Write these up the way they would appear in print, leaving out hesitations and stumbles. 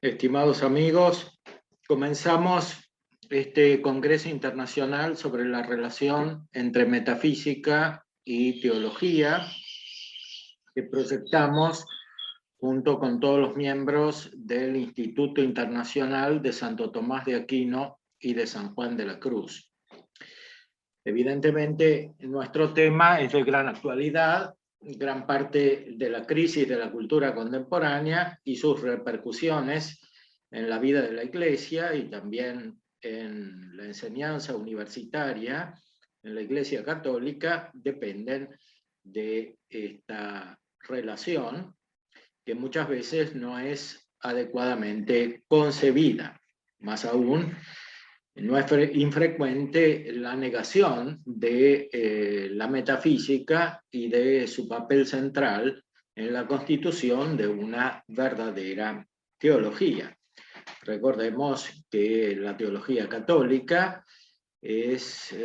Estimados amigos, comenzamos este Congreso Internacional sobre la relación entre metafísica y teología que proyectamos junto con todos los miembros del Instituto Internacional de Santo Tomás de Aquino y de San Juan de la Cruz. Evidentemente, nuestro tema es de gran actualidad, gran parte de la crisis de la cultura contemporánea y sus repercusiones en la vida de la Iglesia y también en la enseñanza universitaria en la Iglesia Católica dependen de esta relación que muchas veces no es adecuadamente concebida. Más aún, no es infrecuente la negación de la metafísica y de su papel central en la constitución de una verdadera teología. Recordemos que la teología católica es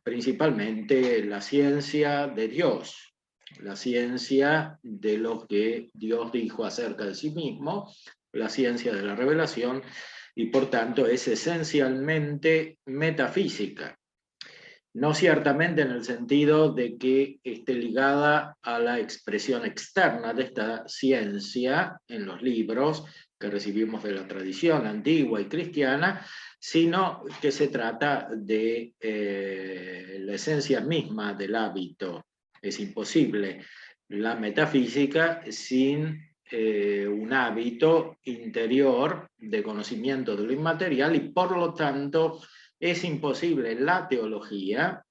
principalmente la ciencia de Dios, la ciencia de lo que Dios dijo acerca de sí mismo, la ciencia de la revelación, y por tanto es esencialmente metafísica. No ciertamente en el sentido de que esté ligada a la expresión externa de esta ciencia en los libros que recibimos de la tradición antigua y cristiana, sino que se trata de la esencia misma del hábito. Es imposible la metafísica sin un hábito interior de conocimiento de lo inmaterial y por lo tanto es imposible la teología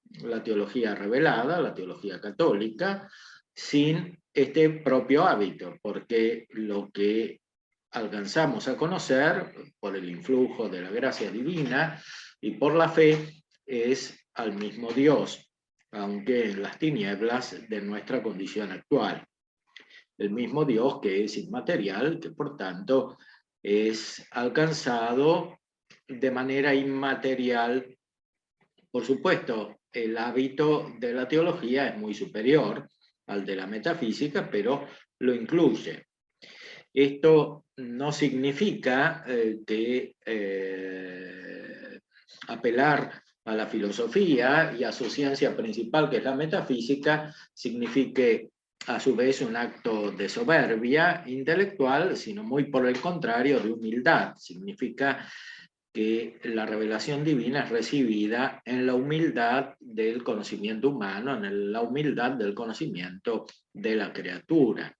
revelada, la teología católica, sin este propio hábito, porque lo que alcanzamos a conocer por el influjo de la gracia divina y por la fe es al mismo Dios, aunque en las tinieblas de nuestra condición actual. El mismo Dios que es inmaterial, que por tanto es alcanzado de manera inmaterial. Por supuesto, el hábito de la teología es muy superior al de la metafísica, pero lo incluye. Esto no significa que apelar a la filosofía y a su ciencia principal, que es la metafísica, signifique a su vez un acto de soberbia intelectual, sino muy por el contrario de humildad. Significa que la revelación divina es recibida en la humildad del conocimiento humano, en la humildad del conocimiento de la criatura.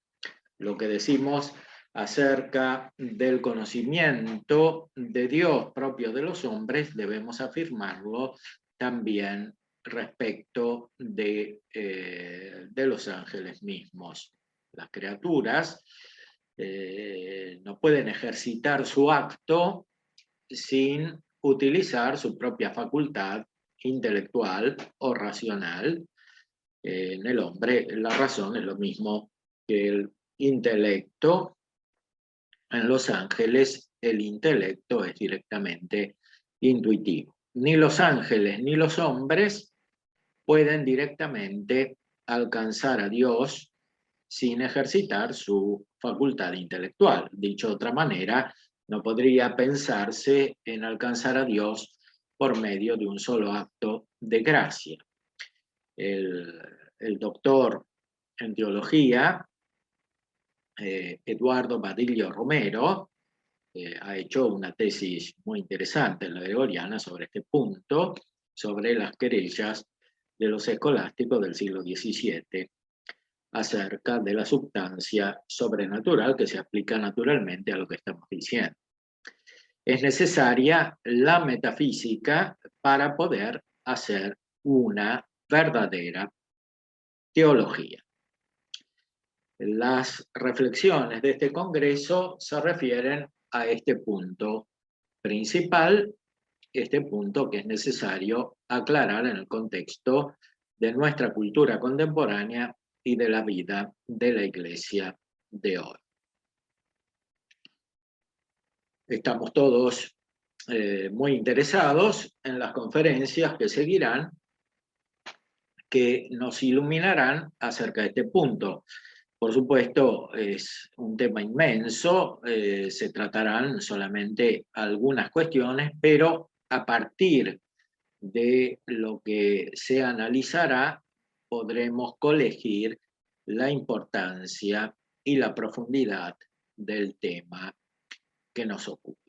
Lo que decimos acerca del conocimiento de Dios propio de los hombres, debemos afirmarlo también respecto de los ángeles mismos. Las criaturas no pueden ejercitar su acto sin utilizar su propia facultad intelectual o racional. En el hombre la razón es lo mismo que el intelecto. En los ángeles el intelecto es directamente intuitivo. Ni los ángeles ni los hombres pueden directamente alcanzar a Dios sin ejercitar su facultad intelectual. Dicho de otra manera, no podría pensarse en alcanzar a Dios por medio de un solo acto de gracia. El doctor en teología, Eduardo Badillo Romero, ha hecho una tesis muy interesante en la Gregoriana sobre este punto, sobre las querellas de los escolásticos del siglo XVII acerca de la substancia sobrenatural que se aplica naturalmente a lo que estamos diciendo. Es necesaria la metafísica para poder hacer una verdadera teología. Las reflexiones de este congreso se refieren a este punto principal, este punto que es necesario aclarar en el contexto de nuestra cultura contemporánea y de la vida de la Iglesia de hoy. Estamos todos muy interesados en las conferencias que seguirán, que nos iluminarán acerca de este punto. Por supuesto, es un tema inmenso, se tratarán solamente algunas cuestiones, pero a partir de lo que se analizará, podremos colegir la importancia y la profundidad del tema que nos ocupa.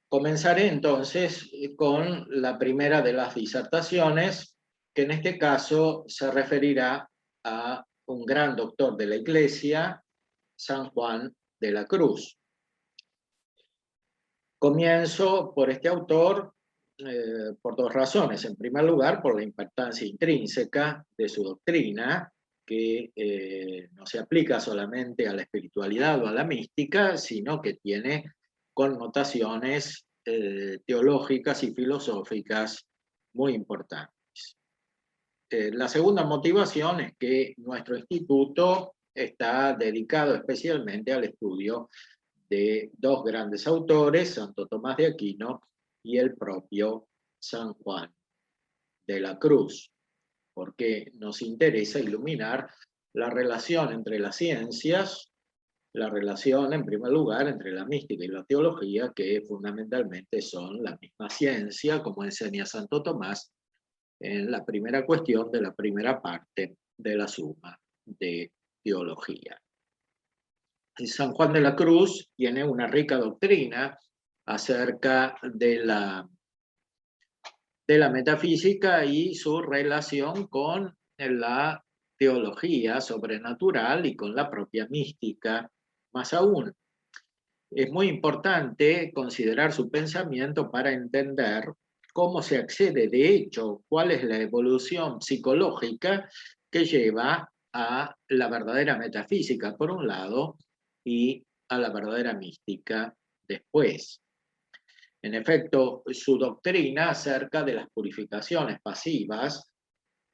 Comenzaré entonces con la primera de las disertaciones, que en este caso se referirá a un gran doctor de la Iglesia, San Juan de la Cruz. Comienzo por este autor por dos razones. En primer lugar, por la importancia intrínseca de su doctrina, que no se aplica solamente a la espiritualidad o a la mística, sino que tiene connotaciones teológicas y filosóficas muy importantes. La segunda motivación es que nuestro instituto está dedicado especialmente al estudio de dos grandes autores, Santo Tomás de Aquino y el propio San Juan de la Cruz, porque nos interesa iluminar la relación entre las ciencias, la relación, en primer lugar, entre la mística y la teología, que fundamentalmente son la misma ciencia, como enseña Santo Tomás en la primera cuestión de la primera parte de la Suma de Teología. San Juan de la Cruz tiene una rica doctrina acerca de la metafísica y su relación con la teología sobrenatural y con la propia mística. Más aún, es muy importante considerar su pensamiento para entender cómo se accede de hecho, cuál es la evolución psicológica que lleva a la verdadera metafísica por un lado y a la verdadera mística después. En efecto, su doctrina acerca de las purificaciones pasivas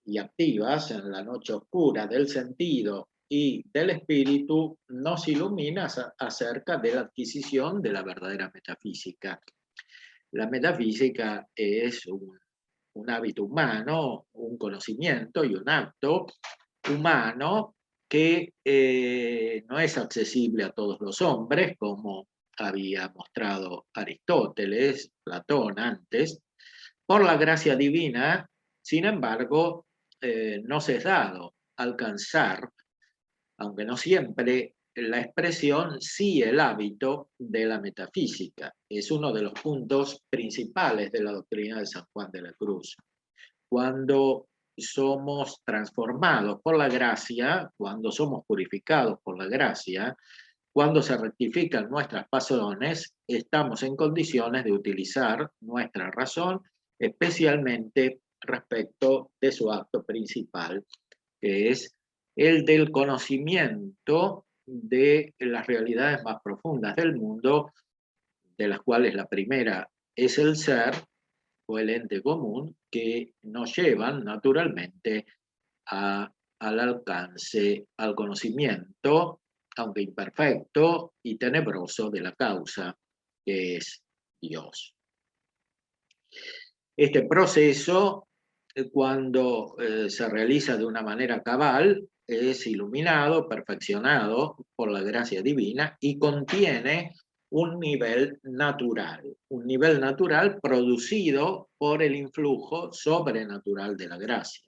y activas en la noche oscura del sentido y del espíritu nos ilumina acerca de la adquisición de la verdadera metafísica. La metafísica es un hábito humano, un conocimiento y un acto humano que no es accesible a todos los hombres, como había mostrado Aristóteles, Platón antes. Por la gracia divina, sin embargo, nos es dado alcanzar, aunque no siempre, la expresión, sí el hábito de la metafísica. Es uno de los puntos principales de la doctrina de San Juan de la Cruz. Cuando somos transformados por la gracia, cuando somos purificados por la gracia, cuando se rectifican nuestras pasiones, estamos en condiciones de utilizar nuestra razón, especialmente respecto de su acto principal, que es el del conocimiento de las realidades más profundas del mundo, de las cuales la primera es el ser o el ente común, que nos llevan naturalmente al alcance, al conocimiento, aunque imperfecto y tenebroso, de la causa, que es Dios. Este proceso, cuando se realiza de una manera cabal, es iluminado, perfeccionado por la gracia divina y contiene un nivel natural producido por el influjo sobrenatural de la gracia.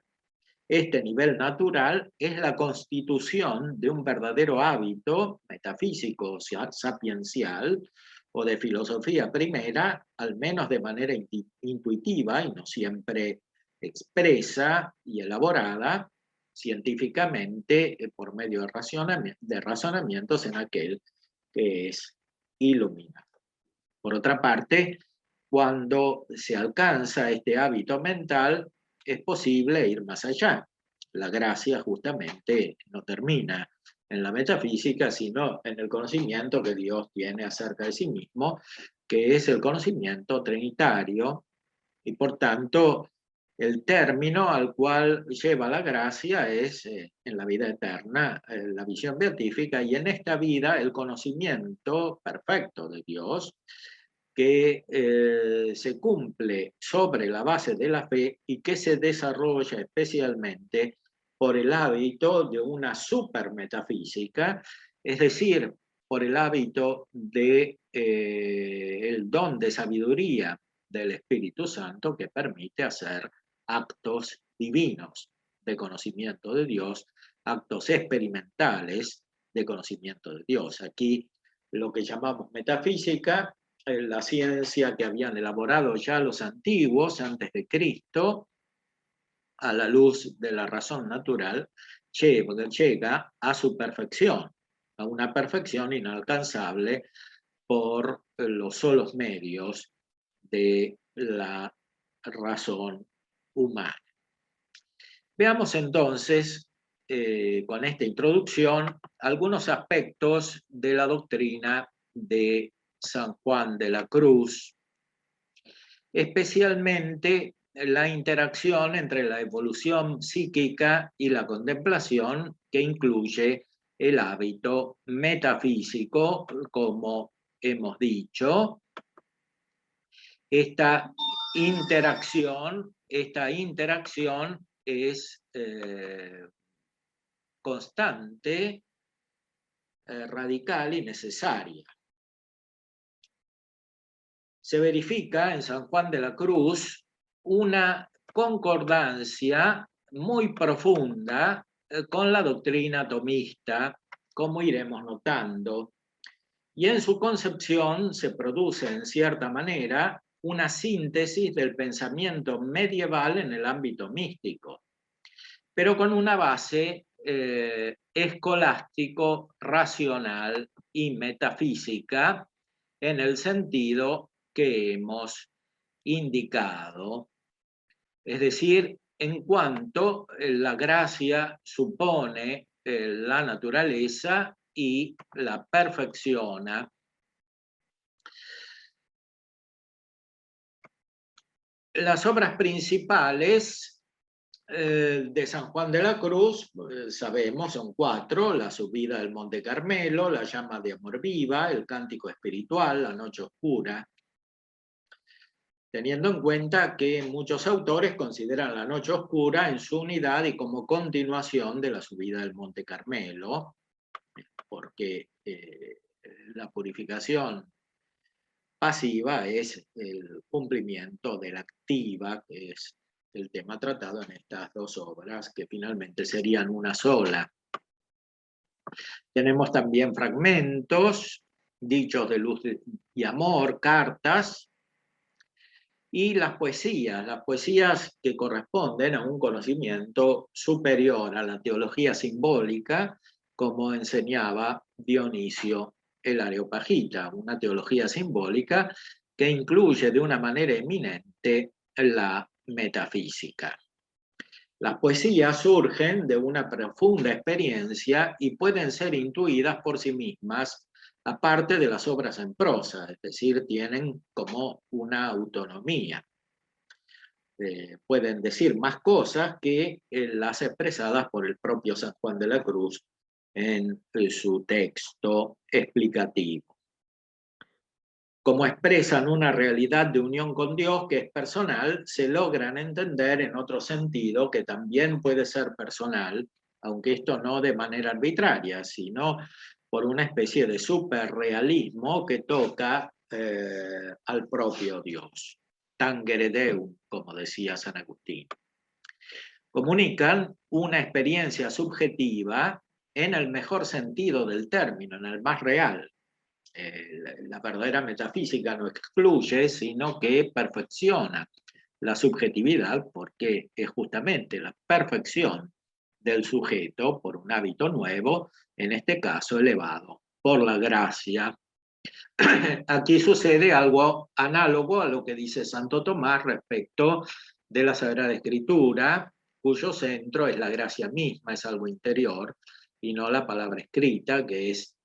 Este nivel natural es la constitución de un verdadero hábito metafísico, sapiencial, o de filosofía primera, al menos de manera intuitiva y no siempre expresa y elaborada científicamente por medio de razonamientos en aquel que es iluminado. Por otra parte, cuando se alcanza este hábito mental, es posible ir más allá. La gracia justamente no termina en la metafísica, sino en el conocimiento que Dios tiene acerca de sí mismo, que es el conocimiento trinitario, y por tanto el término al cual lleva la gracia es en la vida eterna, la visión beatífica, y en esta vida el conocimiento perfecto de Dios, que se cumple sobre la base de la fe y que se desarrolla especialmente por el hábito de una supermetafísica, es decir, por el hábito de el don de sabiduría del Espíritu Santo que permite hacer actos divinos de conocimiento de Dios, actos experimentales de conocimiento de Dios. Aquí lo que llamamos metafísica, la ciencia que habían elaborado ya los antiguos antes de Cristo, a la luz de la razón natural, llega a su perfección, a una perfección inalcanzable por los solos medios de la razón humana. Veamos entonces, con esta introducción, algunos aspectos de la doctrina de San Juan de la Cruz, especialmente la interacción entre la evolución psíquica y la contemplación, que incluye el hábito metafísico, como hemos dicho. Esta interacción es constante, radical y necesaria. Se verifica en San Juan de la Cruz una concordancia muy profunda con la doctrina tomista, como iremos notando, y en su concepción se produce en cierta manera una síntesis del pensamiento medieval en el ámbito místico, pero con una base escolástico, racional y metafísica en el sentido que hemos indicado, es decir, en cuanto la gracia supone la naturaleza y la perfecciona. Las obras principales de San Juan de la Cruz, sabemos, son 4: la subida del Monte Carmelo, la llama de amor viva, el cántico espiritual, la noche oscura, teniendo en cuenta que muchos autores consideran la noche oscura en su unidad y como continuación de la subida del Monte Carmelo, porque la purificación pasiva es el cumplimiento de la activa, que es el tema tratado en estas 2 obras, que finalmente serían una sola. Tenemos también fragmentos, dichos de luz y amor, cartas, y las poesías que corresponden a un conocimiento superior a la teología simbólica, como enseñaba Dionisio el Areopagita, una teología simbólica que incluye de una manera eminente la metafísica. Las poesías surgen de una profunda experiencia y pueden ser intuidas por sí mismas, aparte de las obras en prosa, es decir, tienen como una autonomía. Pueden decir más cosas que las expresadas por el propio San Juan de la Cruz en su texto explicativo. Como expresan una realidad de unión con Dios que es personal, se logran entender en otro sentido que también puede ser personal, aunque esto no de manera arbitraria, sino por una especie de superrealismo que toca al propio Dios. Tangere Deum, como decía San Agustín. Comunican una experiencia subjetiva en el mejor sentido del término, en el más real. La verdadera metafísica no excluye, sino que perfecciona la subjetividad, porque es justamente la perfección del sujeto por un hábito nuevo, en este caso elevado por la gracia. Aquí sucede algo análogo a lo que dice Santo Tomás respecto de la Sagrada Escritura, cuyo centro es la gracia misma, es algo interior, y no la palabra escrita, que es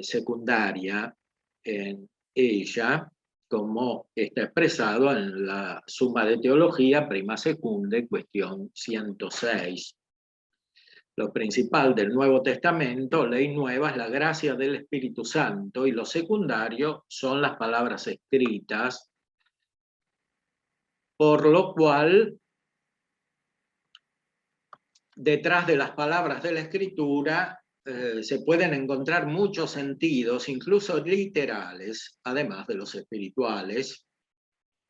secundaria en ella, como está expresado en la Suma de Teología, Prima Secunde, cuestión 106. Lo principal del Nuevo Testamento, ley nueva, es la gracia del Espíritu Santo, y lo secundario son las palabras escritas, por lo cual detrás de las palabras de la Escritura se pueden encontrar muchos sentidos, incluso literales, además de los espirituales.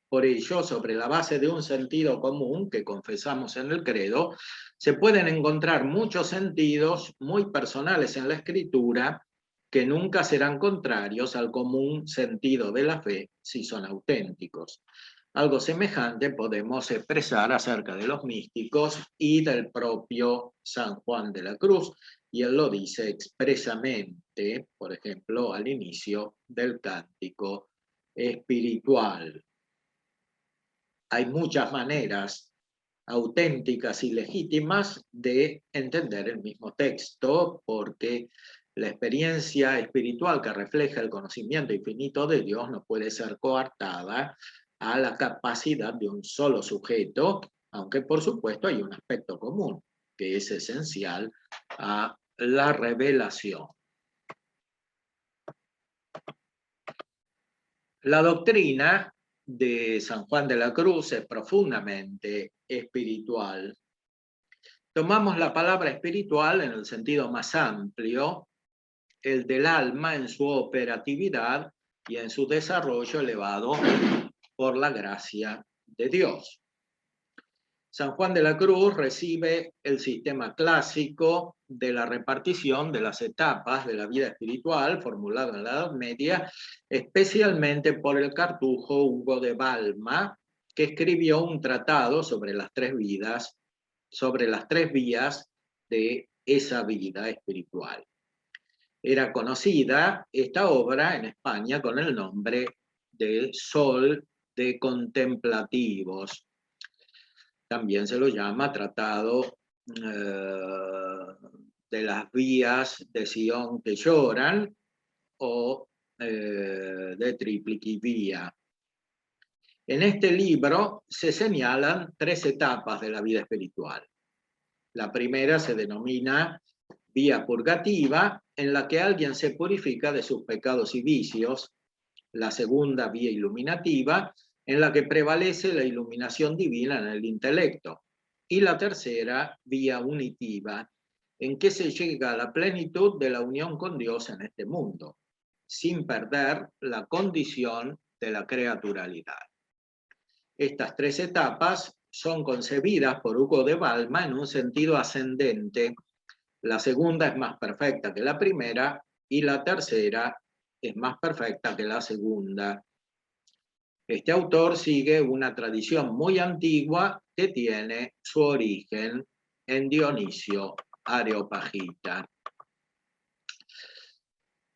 Por ello, sobre la base de un sentido común que confesamos en el credo, se pueden encontrar muchos sentidos muy personales en la Escritura que nunca serán contrarios al común sentido de la fe si son auténticos. Algo semejante podemos expresar acerca de los místicos y del propio San Juan de la Cruz, y él lo dice expresamente, por ejemplo, al inicio del cántico espiritual. Hay muchas maneras auténticas y legítimas de entender el mismo texto, porque la experiencia espiritual que refleja el conocimiento infinito de Dios no puede ser coartada a la capacidad de un solo sujeto, aunque por supuesto hay un aspecto común que es esencial a la revelación. La doctrina de San Juan de la Cruz es profundamente espiritual. Tomamos la palabra espiritual en el sentido más amplio, el del alma en su operatividad y en su desarrollo elevado por la gracia de Dios. San Juan de la Cruz recibe el sistema clásico de la repartición de las etapas de la vida espiritual formulado en la Edad Media, especialmente por el cartujo Hugo de Balma, que escribió un tratado sobre las tres vidas, sobre las tres vías de esa vida espiritual. Era conocida esta obra en España con el nombre de Sol de Contemplativos. También se lo llama Tratado de las vías de Sion que lloran, o de Triplici Vía. En este libro se señalan tres etapas de la vida espiritual. La primera se denomina vía purgativa, en la que alguien se purifica de sus pecados y vicios. La segunda, vía iluminativa, en la que prevalece la iluminación divina en el intelecto. Y la tercera, vía unitiva, en que se llega a la plenitud de la unión con Dios en este mundo, sin perder la condición de la creaturalidad. Estas tres etapas son concebidas por Hugo de Balma en un sentido ascendente. La segunda es más perfecta que la primera y la tercera es más perfecta que la segunda. Este autor sigue una tradición muy antigua que tiene su origen en Dionisio Areopagita.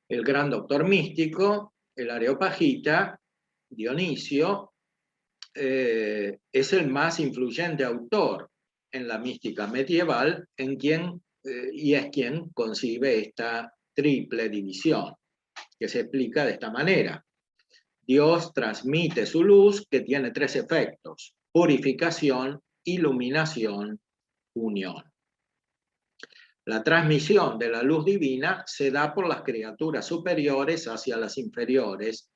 El gran doctor místico, el Areopagita, Dionisio, es el más influyente autor en la mística medieval, y es quien concibe esta triple división, que se explica de esta manera. Dios transmite su luz, que tiene tres efectos: purificación, iluminación, unión. La transmisión de la luz divina se da por las criaturas superiores hacia las inferiores,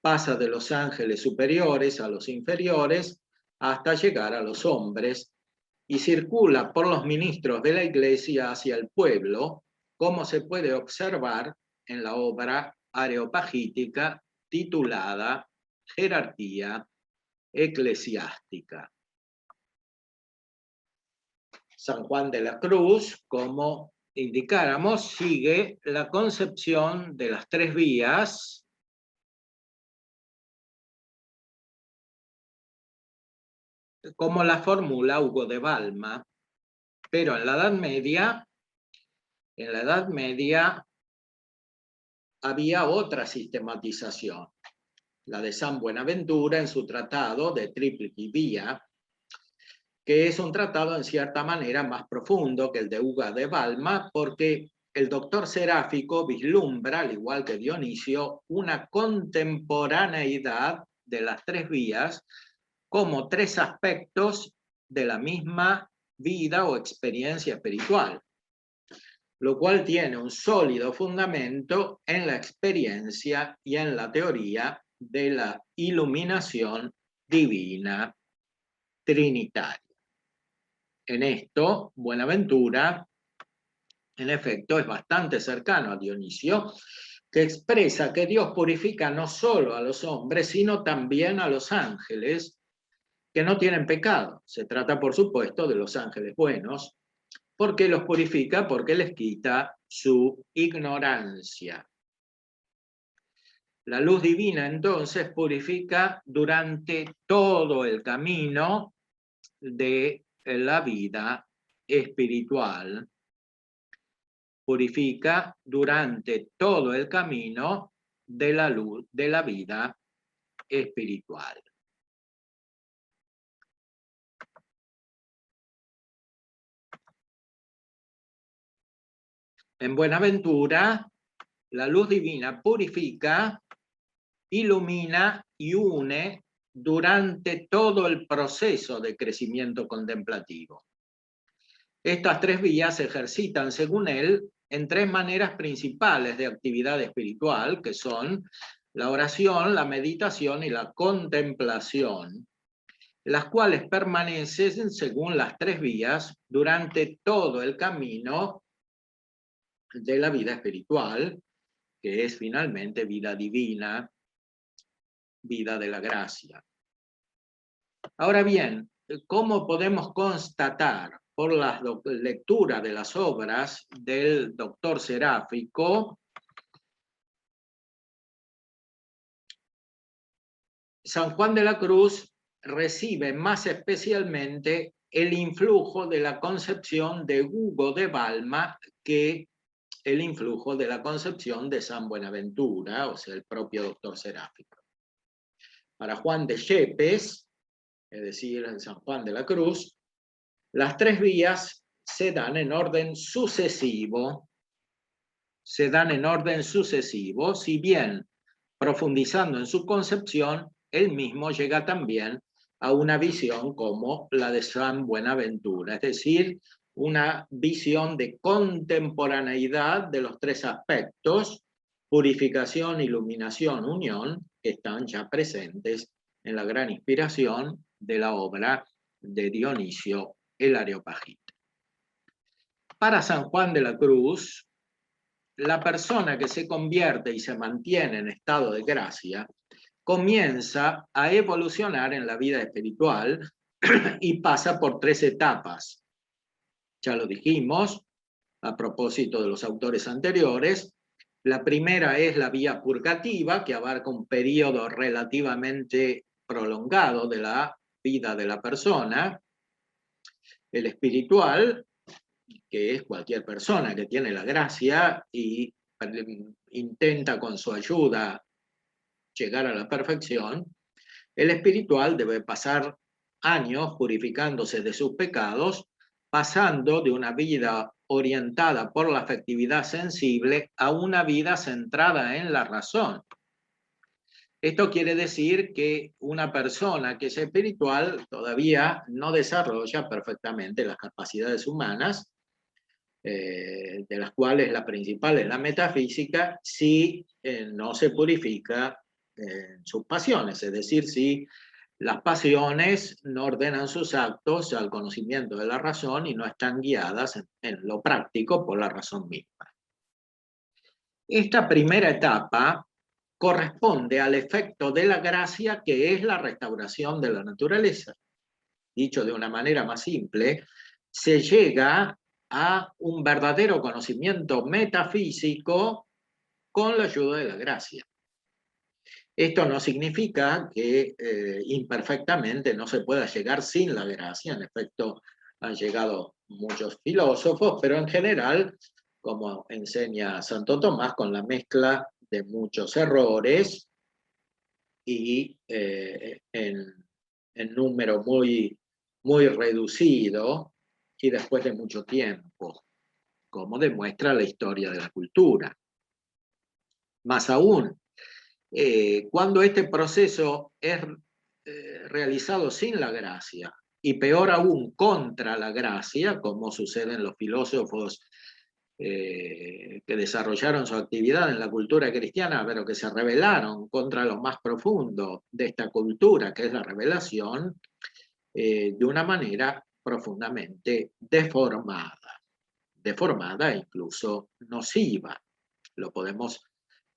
pasa de los ángeles superiores a los inferiores hasta llegar a los hombres, y circula por los ministros de la Iglesia hacia el pueblo, como se puede observar en la obra areopagítica titulada Jerarquía Eclesiástica. San Juan de la Cruz, como indicáramos, sigue la concepción de las tres vías como la formula Hugo de Balma, pero en la Edad Media había otra sistematización, la de San Buenaventura en su tratado de Triplici Vía, que es un tratado en cierta manera más profundo que el de Hugo de Balma, porque el doctor Seráfico vislumbra, al igual que Dionisio, una contemporaneidad de las tres vías como tres aspectos de la misma vida o experiencia espiritual. lo cual tiene un sólido fundamento en la experiencia y en la teoría de la iluminación divina trinitaria. En esto, Buenaventura, en efecto, es bastante cercano a Dionisio, que expresa que Dios purifica no solo a los hombres, sino también a los ángeles, que no tienen pecado. Se trata, por supuesto, de los ángeles buenos. ¿Por qué los purifica? Porque les quita su ignorancia. La luz divina, entonces, purifica durante todo el camino de la vida espiritual. Purifica durante todo el camino de la luz de la vida espiritual. En Buenaventura, la luz divina purifica, ilumina y une durante todo el proceso de crecimiento contemplativo. Estas tres vías se ejercitan, según él, en tres maneras principales de actividad espiritual, que son la oración, la meditación y la contemplación, las cuales permanecen, según las tres vías, durante todo el camino de la vida espiritual, que es finalmente vida divina, vida de la gracia. Ahora bien, ¿cómo podemos constatar por la lectura de las obras del doctor Seráfico San Juan de la Cruz recibe más especialmente el influjo de la concepción de Hugo de Balma que el influjo de la concepción de San Buenaventura, o sea, el propio doctor Seráfico? Para Juan de Yepes, es decir, en San Juan de la Cruz, las tres vías se dan en orden sucesivo, si bien profundizando en su concepción, él mismo llega también a una visión como la de San Buenaventura, es decir, una visión de contemporaneidad de los tres aspectos, purificación, iluminación, unión, que están ya presentes en la gran inspiración de la obra de Dionisio el Areopagita. Para San Juan de la Cruz, la persona que se convierte y se mantiene en estado de gracia comienza a evolucionar en la vida espiritual y pasa por tres etapas. Ya lo dijimos a propósito de los autores anteriores. La primera es la vía purgativa, que abarca un periodo relativamente prolongado de la vida de la persona. El espiritual, que es cualquier persona que tiene la gracia y intenta con su ayuda llegar a la perfección. El espiritual debe pasar años purificándose de sus pecados, pasando de una vida orientada por la afectividad sensible a una vida centrada en la razón. Esto quiere decir que una persona que es espiritual todavía no desarrolla perfectamente las capacidades humanas, de las cuales la principal es la metafísica, si no se purifica sus pasiones, es decir, si las pasiones no ordenan sus actos al conocimiento de la razón y no están guiadas en lo práctico por la razón misma. Esta primera etapa corresponde al efecto de la gracia, que es la restauración de la naturaleza. Dicho de una manera más simple, se llega a un verdadero conocimiento metafísico con la ayuda de la gracia. Esto no significa que imperfectamente no se pueda llegar sin la gracia. En efecto, han llegado muchos filósofos, pero en general, como enseña Santo Tomás, con la mezcla de muchos errores y en número muy reducido y después de mucho tiempo, como demuestra la historia de la cultura. Más aún, cuando este proceso es realizado sin la gracia, y peor aún contra la gracia, como sucede en los filósofos que desarrollaron su actividad en la cultura cristiana, pero que se rebelaron contra lo más profundo de esta cultura, que es la revelación, de una manera profundamente deformada e incluso nociva. Lo podemos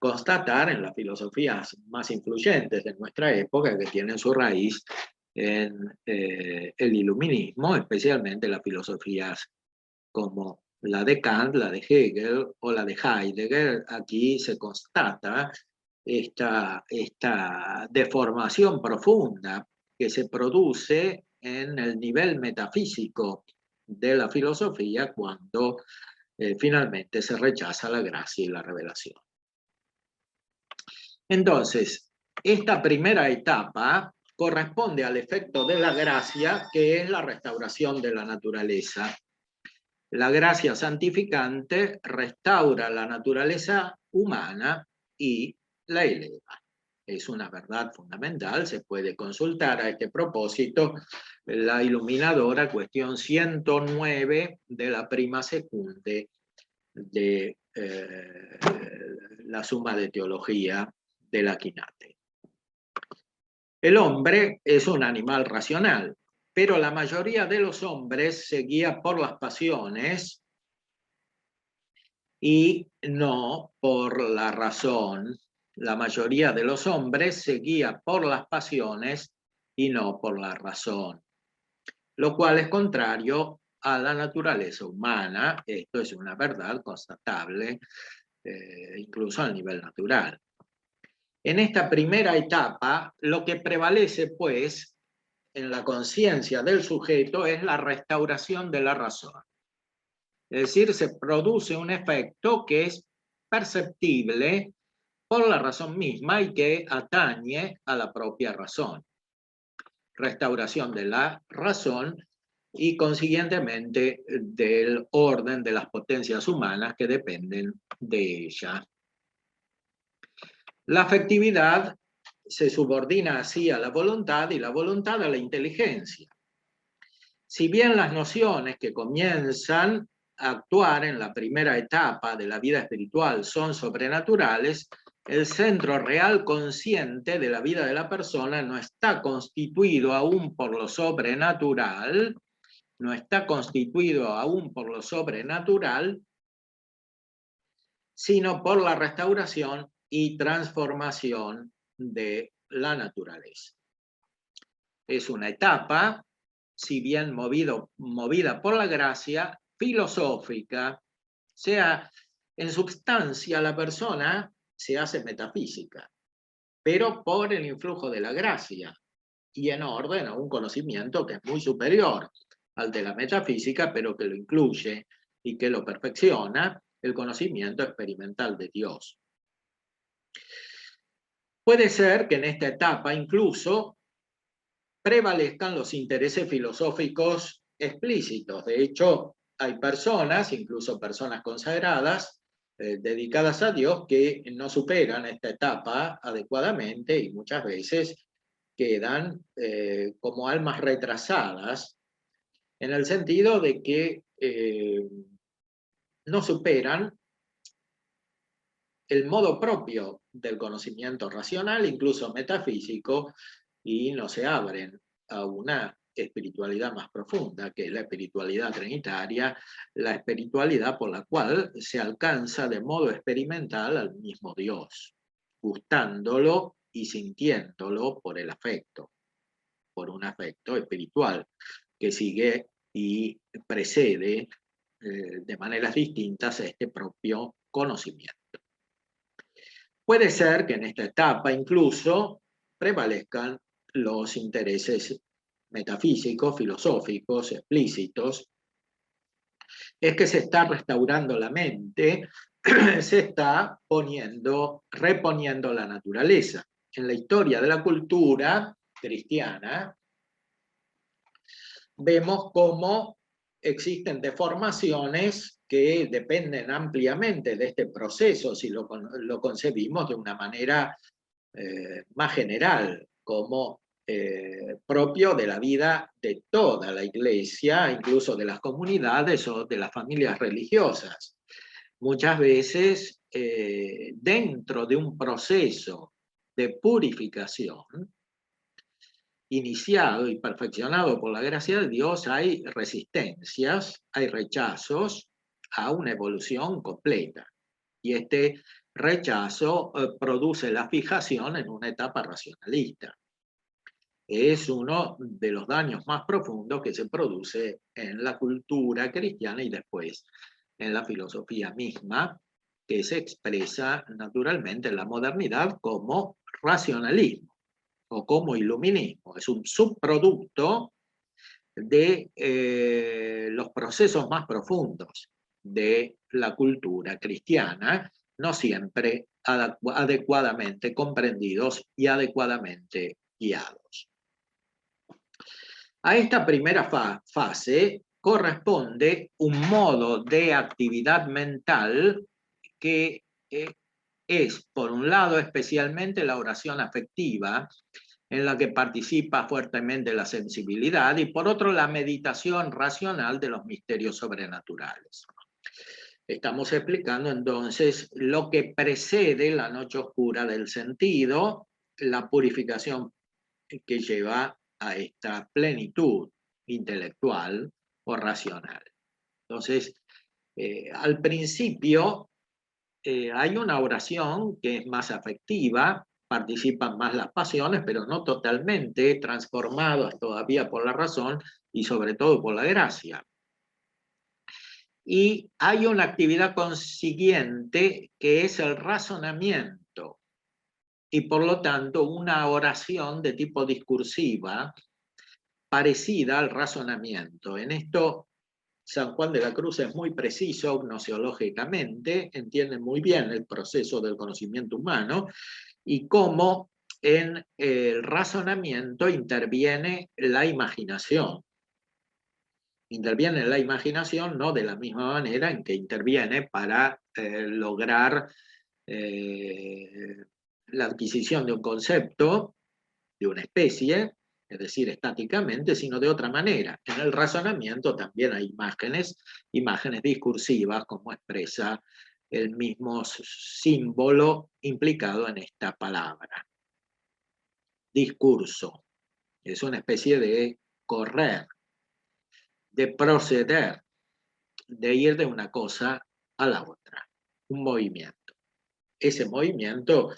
constatar en las filosofías más influyentes de nuestra época, que tienen su raíz en el iluminismo, especialmente las filosofías como la de Kant, la de Hegel o la de Heidegger. Aquí se constata esta deformación profunda que se produce en el nivel metafísico de la filosofía cuando finalmente se rechaza la gracia y la revelación. Entonces, esta primera etapa corresponde al efecto de la gracia, que es la restauración de la naturaleza. La gracia santificante restaura la naturaleza humana y la eleva. Es una verdad fundamental, se puede consultar a este propósito la iluminadora cuestión 109 de la prima secunde de la Suma de Teología de la Quinate. El hombre es un animal racional, pero la mayoría de los hombres se guía por las pasiones y no por la razón. La mayoría de los hombres se guía por las pasiones y no por la razón, lo cual es contrario a la naturaleza humana. Esto es una verdad constatable incluso a nivel natural. En esta primera etapa, lo que prevalece, pues, en la conciencia del sujeto es la restauración de la razón. Es decir, se produce un efecto que es perceptible por la razón misma y que atañe a la propia razón. Restauración de la razón y consiguientemente del orden de las potencias humanas que dependen de ella. La afectividad se subordina así a la voluntad y la voluntad a la inteligencia. Si bien las nociones que comienzan a actuar en la primera etapa de la vida espiritual son sobrenaturales, el centro real consciente de la vida de la persona no está constituido aún por lo sobrenatural, sino por la restauración y transformación de la naturaleza. Es una etapa, si bien movida por la gracia, filosófica, o sea, en substancia la persona se hace metafísica, pero por el influjo de la gracia y en orden a un conocimiento que es muy superior al de la metafísica, pero que lo incluye y que lo perfecciona, el conocimiento experimental de Dios. Puede ser que en esta etapa incluso prevalezcan los intereses filosóficos explícitos. De hecho, hay personas, incluso personas consagradas, dedicadas a Dios, que no superan esta etapa adecuadamente y muchas veces quedan como almas retrasadas, en el sentido de que no superan el modo propio del conocimiento racional, incluso metafísico, y no se abren a una espiritualidad más profunda, que es la espiritualidad trinitaria, la espiritualidad por la cual se alcanza de modo experimental al mismo Dios, gustándolo y sintiéndolo por el afecto, por un afecto espiritual que sigue y precede de maneras distintas a este propio conocimiento. Puede ser que en esta etapa incluso prevalezcan los intereses metafísicos, filosóficos, explícitos. Es que se está restaurando la mente, se está reponiendo la naturaleza. En la historia de la cultura cristiana, vemos cómo existen deformaciones que dependen ampliamente de este proceso, si lo concebimos de una manera más general, como propio de la vida de toda la Iglesia, incluso de las comunidades o de las familias religiosas. muchas veces dentro de un proceso de purificación iniciado y perfeccionado por la gracia de Dios, hay resistencias, hay rechazos a una evolución completa. Y este rechazo produce la fijación en una etapa racionalista. Es uno de los daños más profundos que se produce en la cultura cristiana y después en la filosofía misma, que se expresa naturalmente en la modernidad como racionalismo o como iluminismo. Es un subproducto de los procesos más profundos de la cultura cristiana, no siempre adecuadamente comprendidos y adecuadamente guiados. A esta primera fase corresponde un modo de actividad mental que es, por un lado, especialmente la oración afectiva, en la que participa fuertemente la sensibilidad, y por otro, la meditación racional de los misterios sobrenaturales. Estamos explicando entonces lo que precede la noche oscura del sentido, la purificación que lleva a esta plenitud intelectual o racional. Entonces, al principio hay una oración que es más afectiva, participan más las pasiones, pero no totalmente transformadas todavía por la razón y sobre todo por la gracia. Y hay una actividad consiguiente que es el razonamiento, y por lo tanto una oración de tipo discursiva parecida al razonamiento. En esto San Juan de la Cruz es muy preciso gnoseológicamente, entiende muy bien el proceso del conocimiento humano y cómo en el razonamiento interviene la imaginación. Interviene la imaginación no de la misma manera en que interviene para lograr la adquisición de un concepto, de una especie, es decir, estáticamente, sino de otra manera. En el razonamiento también hay imágenes discursivas, como expresa el mismo símbolo implicado en esta palabra. Discurso. Es una especie de correr, de proceder, de ir de una cosa a la otra. Un movimiento. Ese movimiento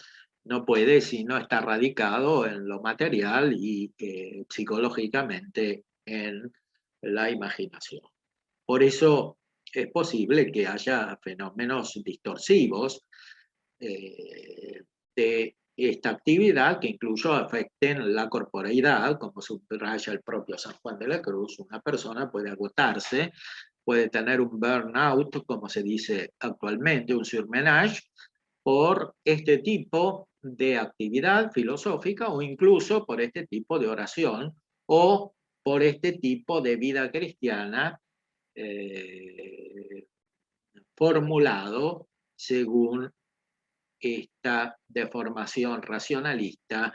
no puede si no está radicado en lo material y psicológicamente en la imaginación. Por eso es posible que haya fenómenos distorsivos de esta actividad que incluso afecten la corporeidad, como subraya el propio San Juan de la Cruz. Una persona puede agotarse, puede tener un burnout, como se dice actualmente, un surmenage, por este tipo de actividad filosófica o incluso por este tipo de oración o por este tipo de vida cristiana formulado según esta deformación racionalista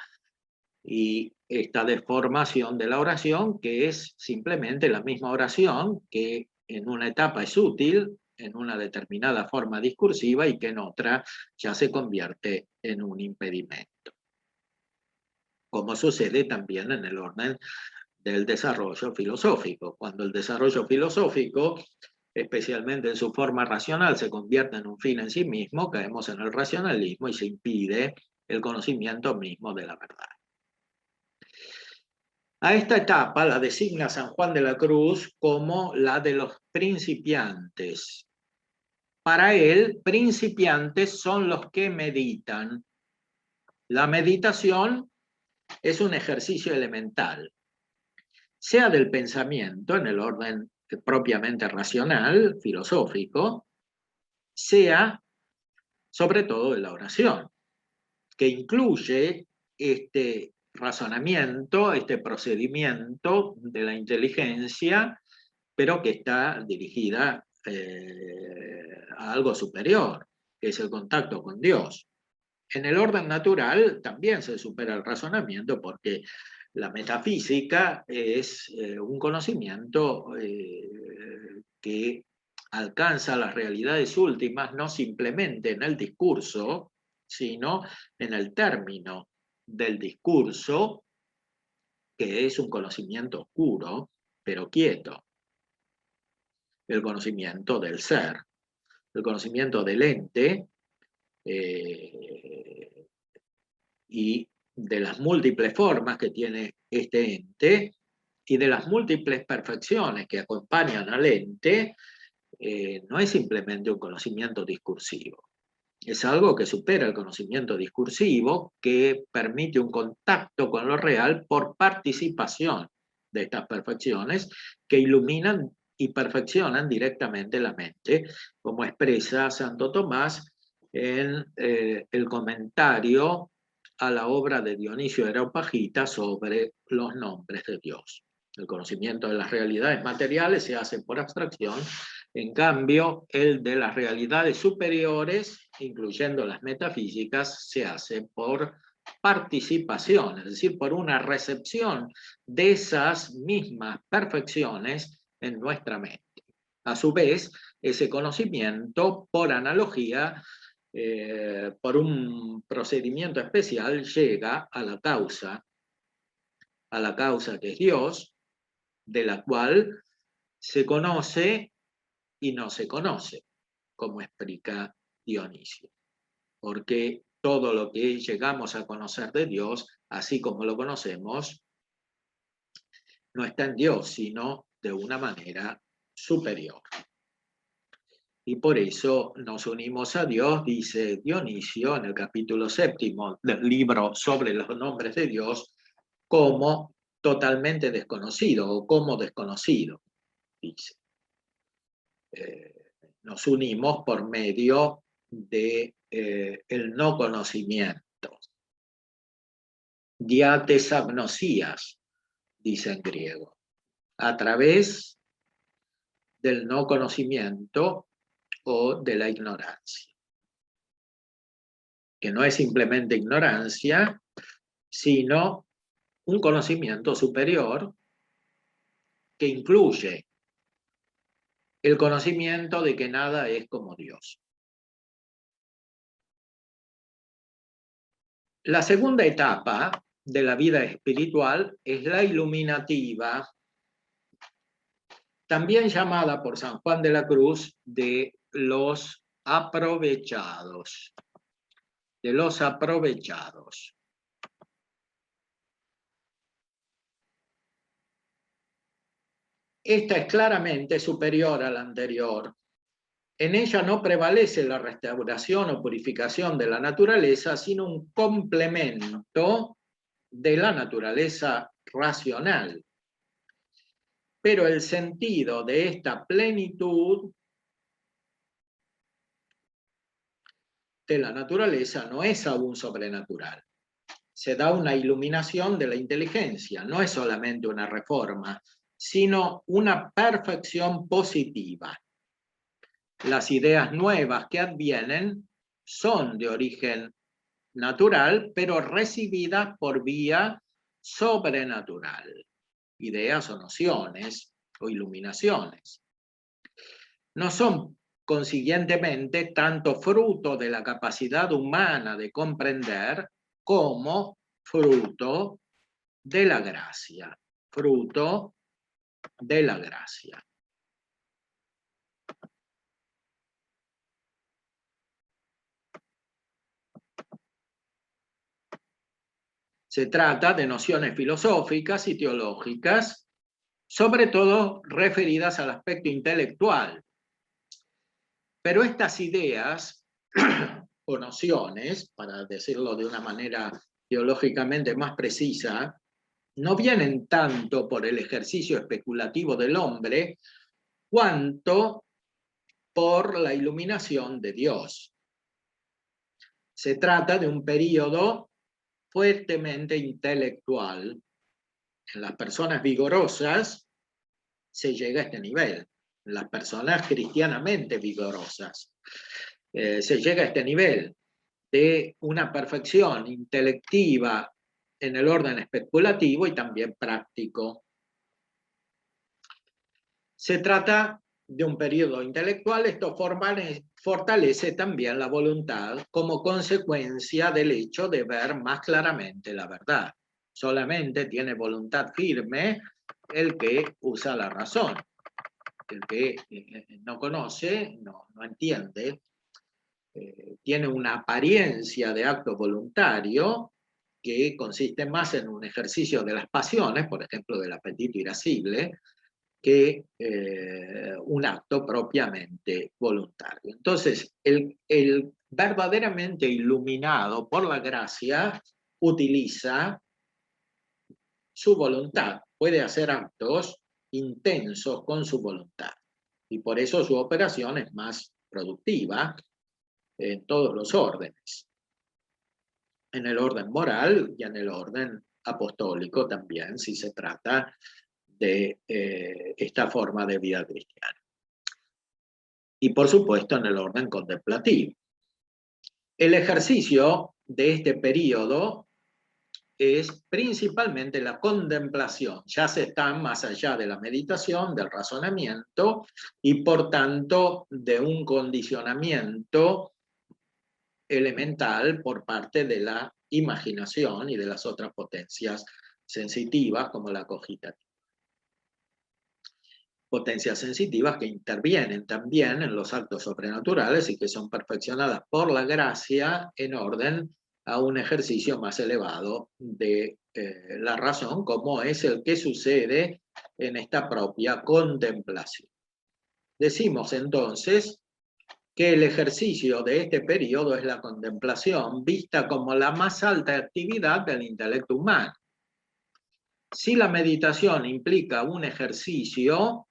y esta deformación de la oración, que es simplemente la misma oración que en una etapa es útil, en una determinada forma discursiva, y que en otra ya se convierte en un impedimento. Como sucede también en el orden del desarrollo filosófico. Cuando el desarrollo filosófico, especialmente en su forma racional, se convierte en un fin en sí mismo, caemos en el racionalismo y se impide el conocimiento mismo de la verdad. A esta etapa la designa San Juan de la Cruz como la de los principiantes. Para él, principiantes son los que meditan. La meditación es un ejercicio elemental, sea del pensamiento en el orden propiamente racional, filosófico, sea sobre todo de la oración, que incluye este razonamiento, este procedimiento de la inteligencia, pero que está dirigida a algo superior, que es el contacto con Dios. En el orden natural también se supera el razonamiento porque la metafísica es un conocimiento que alcanza las realidades últimas no simplemente en el discurso, sino en el término del discurso, que es un conocimiento oscuro, pero quieto. El conocimiento del ser, el conocimiento del ente, y de las múltiples formas que tiene este ente, y de las múltiples perfecciones que acompañan al ente, no es simplemente un conocimiento discursivo. Es algo que supera el conocimiento discursivo, que permite un contacto con lo real por participación de estas perfecciones que iluminan y perfeccionan directamente la mente, como expresa Santo Tomás en el comentario a la obra de Dionisio Areopagita sobre los nombres de Dios. El conocimiento de las realidades materiales se hace por abstracción, en cambio, el de las realidades superiores, incluyendo las metafísicas, se hace por participación, es decir, por una recepción de esas mismas perfecciones en nuestra mente. A su vez, ese conocimiento, por analogía, por un procedimiento especial, llega a la causa que es Dios, de la cual se conoce y no se conoce, como explica Dionisio. Porque todo lo que llegamos a conocer de Dios, así como lo conocemos, no está en Dios, sino de una manera superior. Y por eso nos unimos a Dios, dice Dionisio en el capítulo 7 del libro sobre los nombres de Dios, como totalmente desconocido o como desconocido, dice. Nos unimos por medio de el no conocimiento. Diates agnosías, dice en griego. A través del no conocimiento o de la ignorancia. Que no es simplemente ignorancia, sino un conocimiento superior que incluye el conocimiento de que nada es como Dios. La segunda etapa de la vida espiritual es la iluminativa, también llamada por San Juan de la Cruz de los aprovechados. De los aprovechados. Esta es claramente superior a la anterior. En ella no prevalece la restauración o purificación de la naturaleza, sino un complemento de la naturaleza racional. Pero el sentido de esta plenitud de la naturaleza no es aún sobrenatural. Se da una iluminación de la inteligencia, no es solamente una reforma, sino una perfección positiva. Las ideas nuevas que advienen son de origen natural, pero recibidas por vía sobrenatural. Ideas o nociones o iluminaciones. No son, consiguientemente, tanto fruto de la capacidad humana de comprender como fruto de la gracia. Fruto de la gracia. Se trata de nociones filosóficas y teológicas, sobre todo referidas al aspecto intelectual. Pero estas ideas o nociones, para decirlo de una manera teológicamente más precisa, no vienen tanto por el ejercicio especulativo del hombre, cuanto por la iluminación de Dios. Se trata de un periodo fuertemente intelectual. En las personas vigorosas se llega a este nivel. En las personas cristianamente vigorosas se llega a este nivel de una perfección intelectiva en el orden especulativo y también práctico. Se trata de un periodo intelectual, esto fortalece también la voluntad como consecuencia del hecho de ver más claramente la verdad. Solamente tiene voluntad firme el que usa la razón. El que no conoce, no entiende, tiene una apariencia de acto voluntario que consiste más en un ejercicio de las pasiones, por ejemplo, del apetito irascible, que un acto propiamente voluntario. Entonces, el verdaderamente iluminado por la gracia utiliza su voluntad, puede hacer actos intensos con su voluntad, y por eso su operación es más productiva en todos los órdenes, en el orden moral y en el orden apostólico también, si se trata de esta forma de vida cristiana. Y por supuesto en el orden contemplativo. El ejercicio de este periodo es principalmente la contemplación. Ya se está más allá de la meditación, del razonamiento y por tanto de un condicionamiento elemental por parte de la imaginación y de las otras potencias sensitivas como la cogitativa. Potencias sensitivas que intervienen también en los actos sobrenaturales y que son perfeccionadas por la gracia en orden a un ejercicio más elevado de la razón, como es el que sucede en esta propia contemplación. Decimos entonces que el ejercicio de este periodo es la contemplación, vista como la más alta actividad del intelecto humano. Si la meditación implica un ejercicio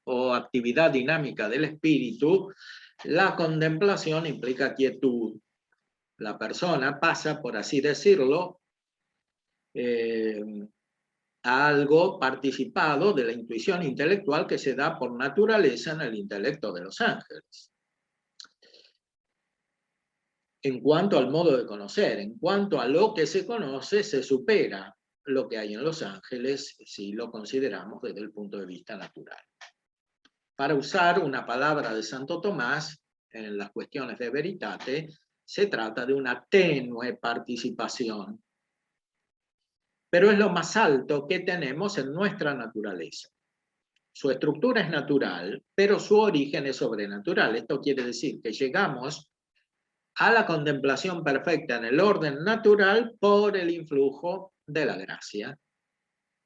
o actividad dinámica del espíritu, la contemplación implica quietud. La persona pasa, por así decirlo, a algo participado de la intuición intelectual que se da por naturaleza en el intelecto de los ángeles. En cuanto al modo de conocer, en cuanto a lo que se conoce, se supera lo que hay en los ángeles si lo consideramos desde el punto de vista natural. Para usar una palabra de Santo Tomás, en las cuestiones de veritate, se trata de una tenue participación, pero es lo más alto que tenemos en nuestra naturaleza. Su estructura es natural, pero su origen es sobrenatural. Esto quiere decir que llegamos a la contemplación perfecta en el orden natural por el influjo de la gracia,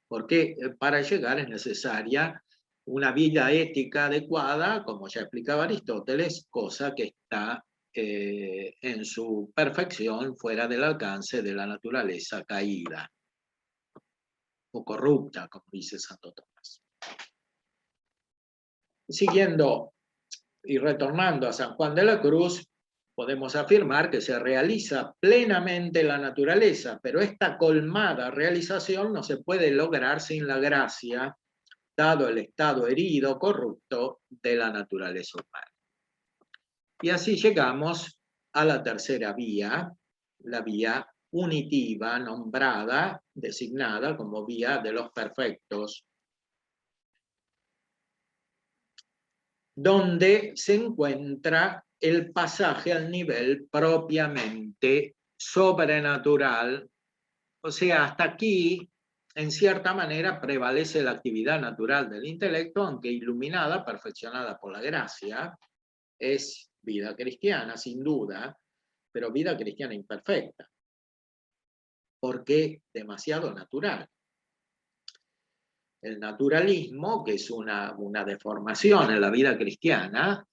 porque para llegar es necesaria una vida ética adecuada, como ya explicaba Aristóteles, cosa que está en su perfección fuera del alcance de la naturaleza caída o corrupta, como dice Santo Tomás. Siguiendo y retornando a San Juan de la Cruz, podemos afirmar que se realiza plenamente la naturaleza, pero esta colmada realización no se puede lograr sin la gracia, dado el estado herido, corrupto de la naturaleza humana. Y así llegamos a la tercera vía, la vía unitiva, nombrada, designada como vía de los perfectos, donde se encuentra el pasaje al nivel propiamente sobrenatural. O sea, hasta aquí, en cierta manera, prevalece la actividad natural del intelecto, aunque iluminada, perfeccionada por la gracia, es vida cristiana, sin duda, pero vida cristiana imperfecta, porque demasiado natural. El naturalismo, que es una deformación en la vida cristiana,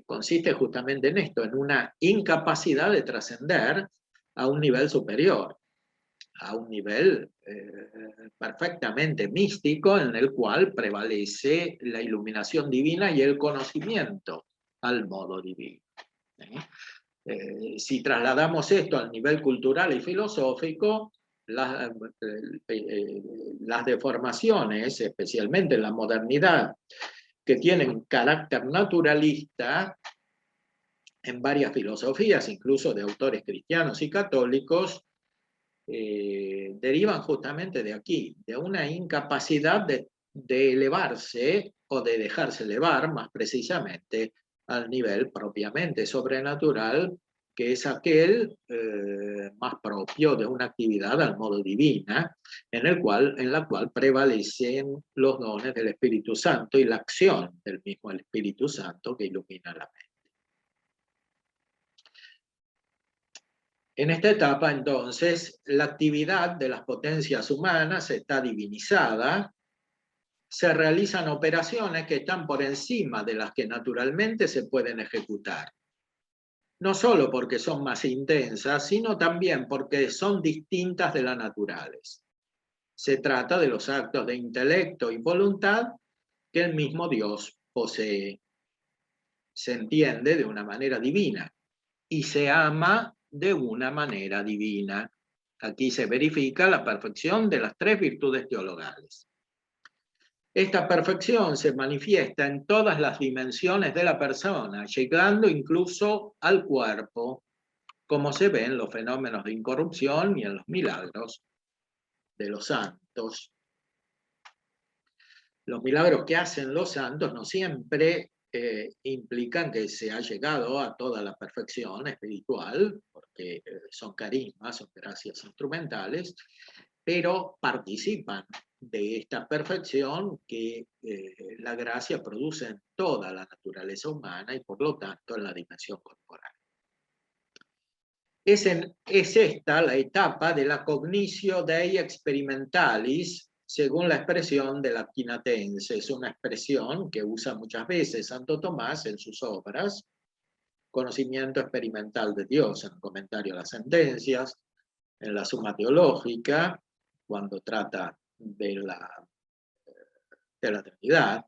consiste justamente en esto, en una incapacidad de trascender a un nivel superior, a un nivel perfectamente místico en el cual prevalece la iluminación divina y el conocimiento al modo divino. Si trasladamos esto al nivel cultural y filosófico, las deformaciones, especialmente en la modernidad, que tienen carácter naturalista en varias filosofías, incluso de autores cristianos y católicos, derivan justamente de aquí, de una incapacidad de elevarse o de dejarse elevar, más precisamente, al nivel propiamente sobrenatural, que es aquel más propio de una actividad al modo divina, en la cual prevalecen los dones del Espíritu Santo y la acción del mismo Espíritu Santo que ilumina la mente. En esta etapa, entonces, la actividad de las potencias humanas está divinizada, se realizan operaciones que están por encima de las que naturalmente se pueden ejecutar. No solo porque son más intensas, sino también porque son distintas de las naturales. Se trata de los actos de intelecto y voluntad que el mismo Dios posee. Se entiende de una manera divina y se ama de una manera divina. Aquí se verifica la perfección de las tres virtudes teologales. Esta perfección se manifiesta en todas las dimensiones de la persona, llegando incluso al cuerpo, como se ve en los fenómenos de incorrupción y en los milagros de los santos. Los milagros que hacen los santos no siempre implican que se ha llegado a toda la perfección espiritual, porque son carismas, son gracias instrumentales, pero participan de esta perfección que la gracia produce en toda la naturaleza humana y por lo tanto en la dimensión corporal. Es esta la etapa de la cognitio Dei experimentalis, según la expresión del Aquinatense. Es una expresión que usa muchas veces Santo Tomás en sus obras, conocimiento experimental de Dios, en el comentario a las sentencias, en la Suma Teológica, cuando trata de la Trinidad.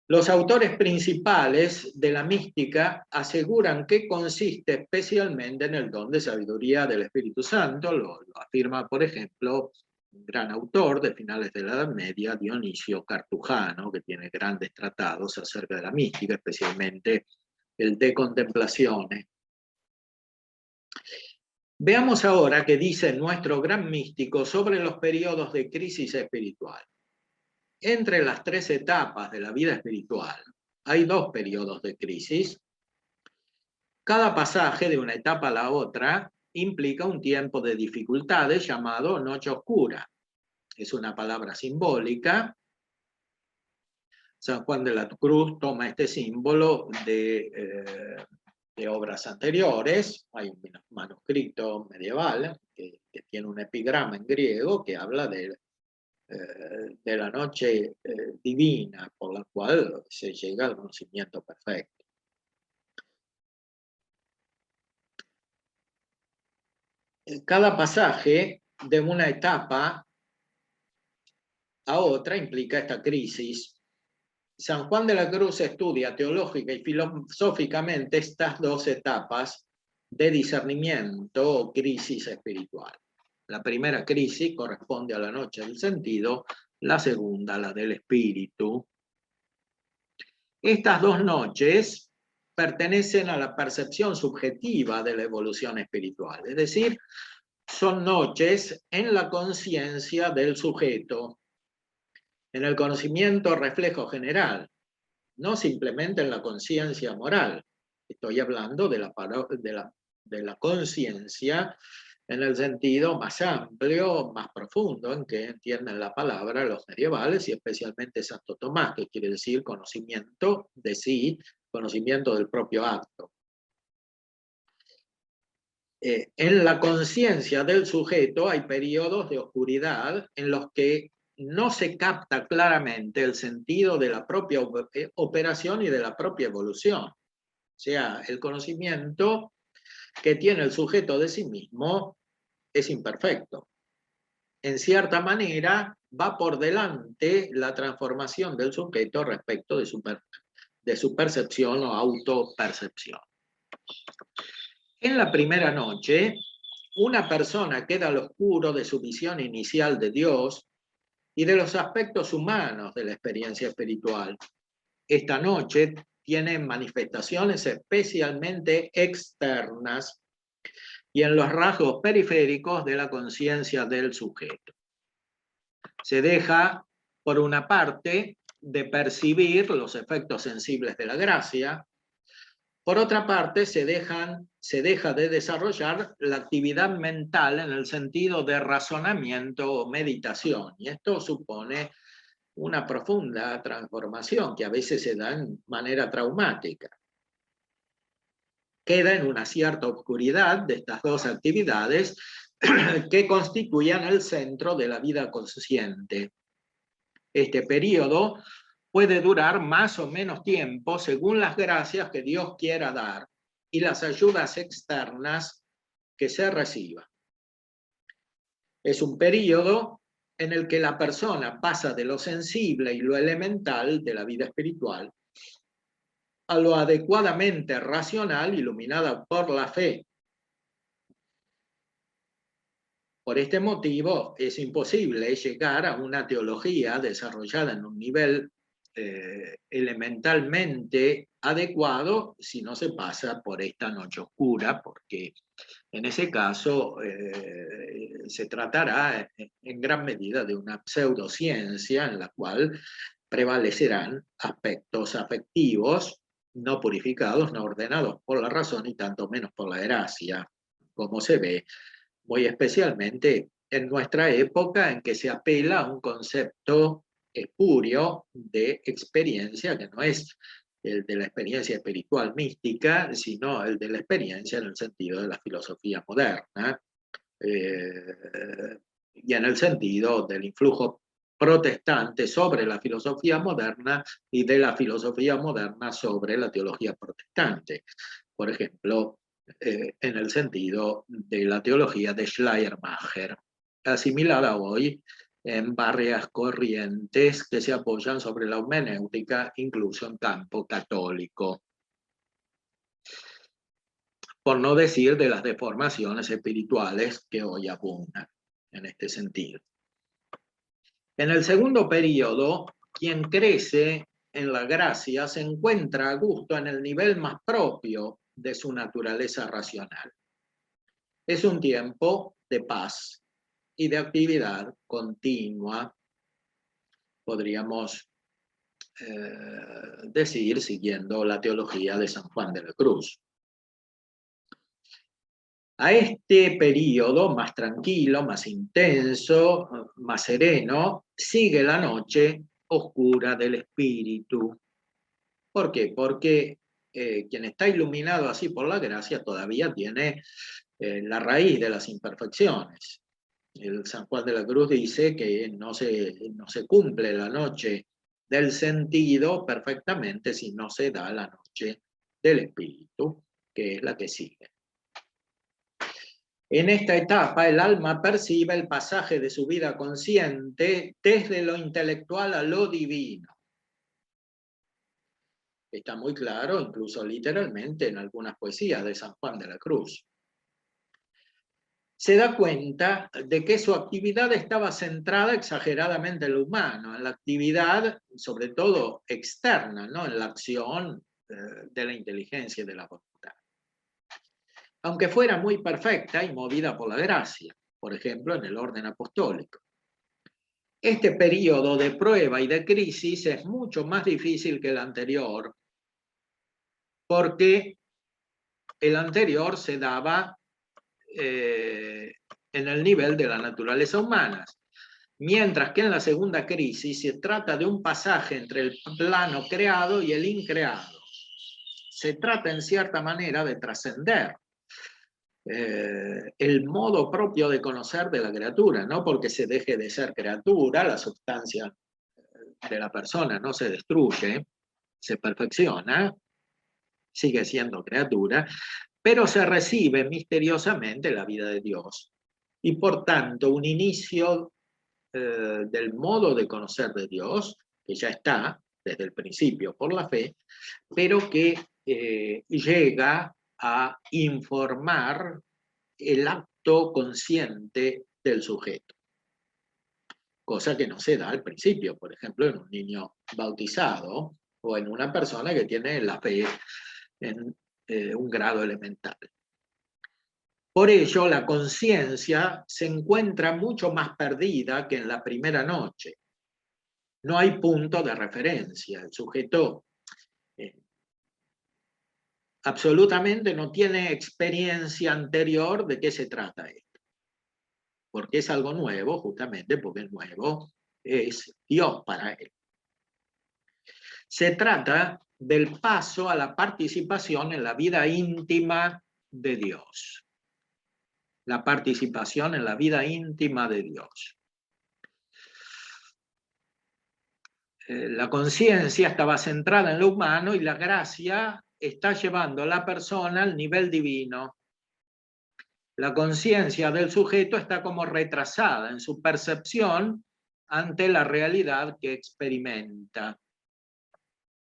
Los autores principales de la mística aseguran que consiste especialmente en el don de sabiduría del Espíritu Santo, lo afirma, por ejemplo, un gran autor de finales de la Edad Media, Dionisio Cartujano, que tiene grandes tratados acerca de la mística, especialmente el De Contemplatione. Veamos ahora qué dice nuestro gran místico sobre los periodos de crisis espiritual. Entre las tres etapas de la vida espiritual hay dos periodos de crisis. Cada pasaje de una etapa a la otra implica un tiempo de dificultades llamado noche oscura. Es una palabra simbólica. San Juan de la Cruz toma este símbolo de obras anteriores. Hay un manuscrito medieval que tiene un epigrama en griego que habla de la noche divina por la cual se llega al conocimiento perfecto. Cada pasaje de una etapa a otra implica esta crisis. San Juan de la Cruz estudia teológica y filosóficamente estas dos etapas de discernimiento o crisis espiritual. La primera crisis corresponde a la noche del sentido, la segunda, la del espíritu. Estas dos noches pertenecen a la percepción subjetiva de la evolución espiritual, es decir, son noches en la conciencia del sujeto, en el conocimiento reflejo general, no simplemente en la conciencia moral. Estoy hablando de la conciencia en el sentido más amplio, más profundo, en que entienden la palabra los medievales y especialmente Santo Tomás, que quiere decir conocimiento de sí, conocimiento del propio acto. En la conciencia del sujeto hay periodos de oscuridad en los que no se capta claramente el sentido de la propia operación y de la propia evolución. O sea, el conocimiento que tiene el sujeto de sí mismo es imperfecto. En cierta manera, va por delante la transformación del sujeto respecto de su percepción o autopercepción. En la primera noche, una persona queda al oscuro de su visión inicial de Dios y de los aspectos humanos de la experiencia espiritual. Esta noche tiene manifestaciones especialmente externas y en los rasgos periféricos de la conciencia del sujeto. Se deja, por una parte, de percibir los efectos sensibles de la gracia. Por otra parte, se deja de desarrollar la actividad mental en el sentido de razonamiento o meditación. Y esto supone una profunda transformación que a veces se da en manera traumática. Queda en una cierta oscuridad de estas dos actividades que constituían el centro de la vida consciente. Este periodo puede durar más o menos tiempo según las gracias que Dios quiera dar y las ayudas externas que se reciban. Es un periodo en el que la persona pasa de lo sensible y lo elemental de la vida espiritual a lo adecuadamente racional, iluminada por la fe. Por este motivo es imposible llegar a una teología desarrollada en un nivel elementalmente adecuado si no se pasa por esta noche oscura, porque en ese caso se tratará en gran medida de una pseudociencia en la cual prevalecerán aspectos afectivos no purificados, no ordenados por la razón y tanto menos por la gracia, como se ve muy especialmente en nuestra época en que se apela a un concepto espurio de experiencia que no es el de la experiencia espiritual mística, sino el de la experiencia en el sentido de la filosofía moderna y en el sentido del influjo protestante sobre la filosofía moderna y de la filosofía moderna sobre la teología protestante. Por ejemplo, en el sentido de la teología de Schleiermacher, asimilada hoy en varias corrientes que se apoyan sobre la hermenéutica, incluso en campo católico. Por no decir de las deformaciones espirituales que hoy abundan en este sentido. En el segundo periodo, quien crece en la gracia se encuentra a gusto en el nivel más propio de su naturaleza racional. Es un tiempo de paz y de actividad continua, podríamos decir, siguiendo la teología de San Juan de la Cruz. A este periodo más tranquilo, más intenso, más sereno, sigue la noche oscura del espíritu. ¿Por qué? Porque quien está iluminado así por la gracia todavía tiene la raíz de las imperfecciones. El San Juan de la Cruz dice que no se cumple la noche del sentido perfectamente si no se da la noche del espíritu, que es la que sigue. En esta etapa el alma percibe el pasaje de su vida consciente desde lo intelectual a lo divino. Está muy claro, incluso literalmente, en algunas poesías de San Juan de la Cruz. Se da cuenta de que su actividad estaba centrada exageradamente en lo humano, en la actividad, sobre todo externa, ¿no? En la acción de la inteligencia y de la voluntad. Aunque fuera muy perfecta y movida por la gracia, por ejemplo, en el orden apostólico. Este periodo de prueba y de crisis es mucho más difícil que el anterior, porque el anterior se daba en el nivel de la naturaleza humana, mientras que en la segunda crisis se trata de un pasaje entre el plano creado y el increado. Se trata en cierta manera de trascender el modo propio de conocer de la criatura, no porque se deje de ser criatura, la sustancia de la persona no se destruye, se perfecciona, sigue siendo criatura, pero se recibe misteriosamente la vida de Dios. Y por tanto, un inicio del modo de conocer de Dios, que ya está desde el principio por la fe, pero que llega a informar el acto consciente del sujeto. Cosa que no se da al principio, por ejemplo, en un niño bautizado o en una persona que tiene la fe en un grado elemental. Por ello, la conciencia se encuentra mucho más perdida que en la primera noche. No hay punto de referencia. El sujeto absolutamente no tiene experiencia anterior de qué se trata esto. Porque es algo nuevo, justamente porque el nuevo es Dios para él. Se trata del paso a la participación en la vida íntima de Dios. La participación en la vida íntima de Dios. La conciencia estaba centrada en lo humano y la gracia está llevando a la persona al nivel divino. La conciencia del sujeto está como retrasada en su percepción ante la realidad que experimenta.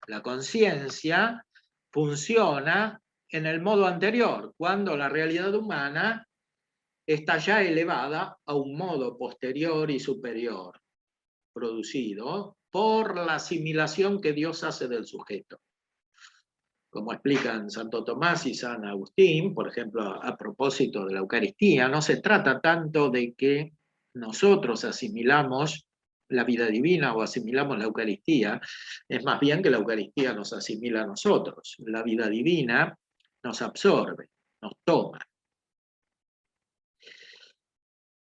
La conciencia funciona en el modo anterior, cuando la realidad humana está ya elevada a un modo posterior y superior, producido por la asimilación que Dios hace del sujeto. Como explican Santo Tomás y San Agustín, por ejemplo, a propósito de la Eucaristía, no se trata tanto de que nosotros asimilamos la vida divina o asimilamos la Eucaristía, es más bien que la Eucaristía nos asimila a nosotros. La vida divina nos absorbe, nos toma.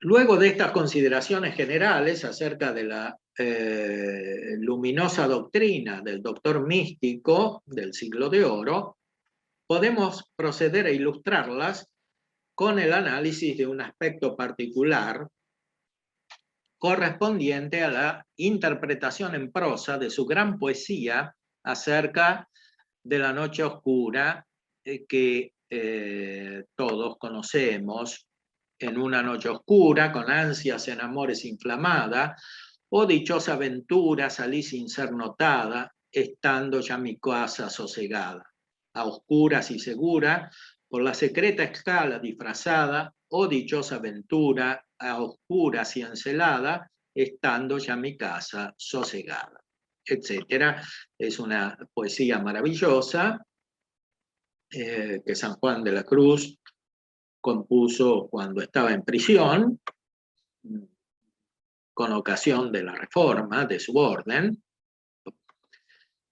Luego de estas consideraciones generales acerca de la luminosa doctrina del doctor místico del siglo de oro, podemos proceder a ilustrarlas con el análisis de un aspecto particular correspondiente a la interpretación en prosa de su gran poesía acerca de la noche oscura que todos conocemos. En una noche oscura, con ansias en amores inflamada, o dichosa aventura salí sin ser notada, estando ya mi casa sosegada. A oscuras y segura, por la secreta escala disfrazada, o dichosa aventura, a oscuras y encelada, estando ya mi casa sosegada, etcétera. Es una poesía maravillosa que San Juan de la Cruz compuso cuando estaba en prisión, con ocasión de la reforma de su orden,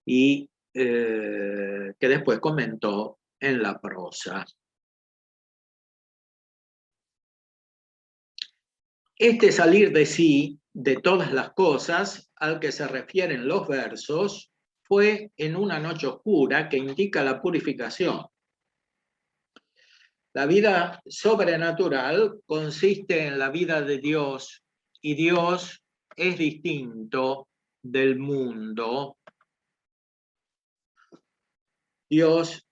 y que después comentó en la prosa. Este salir de sí de todas las cosas al que se refieren los versos fue en una noche oscura que indica la purificación. La vida sobrenatural consiste en la vida de Dios y Dios es distinto del mundo. Dios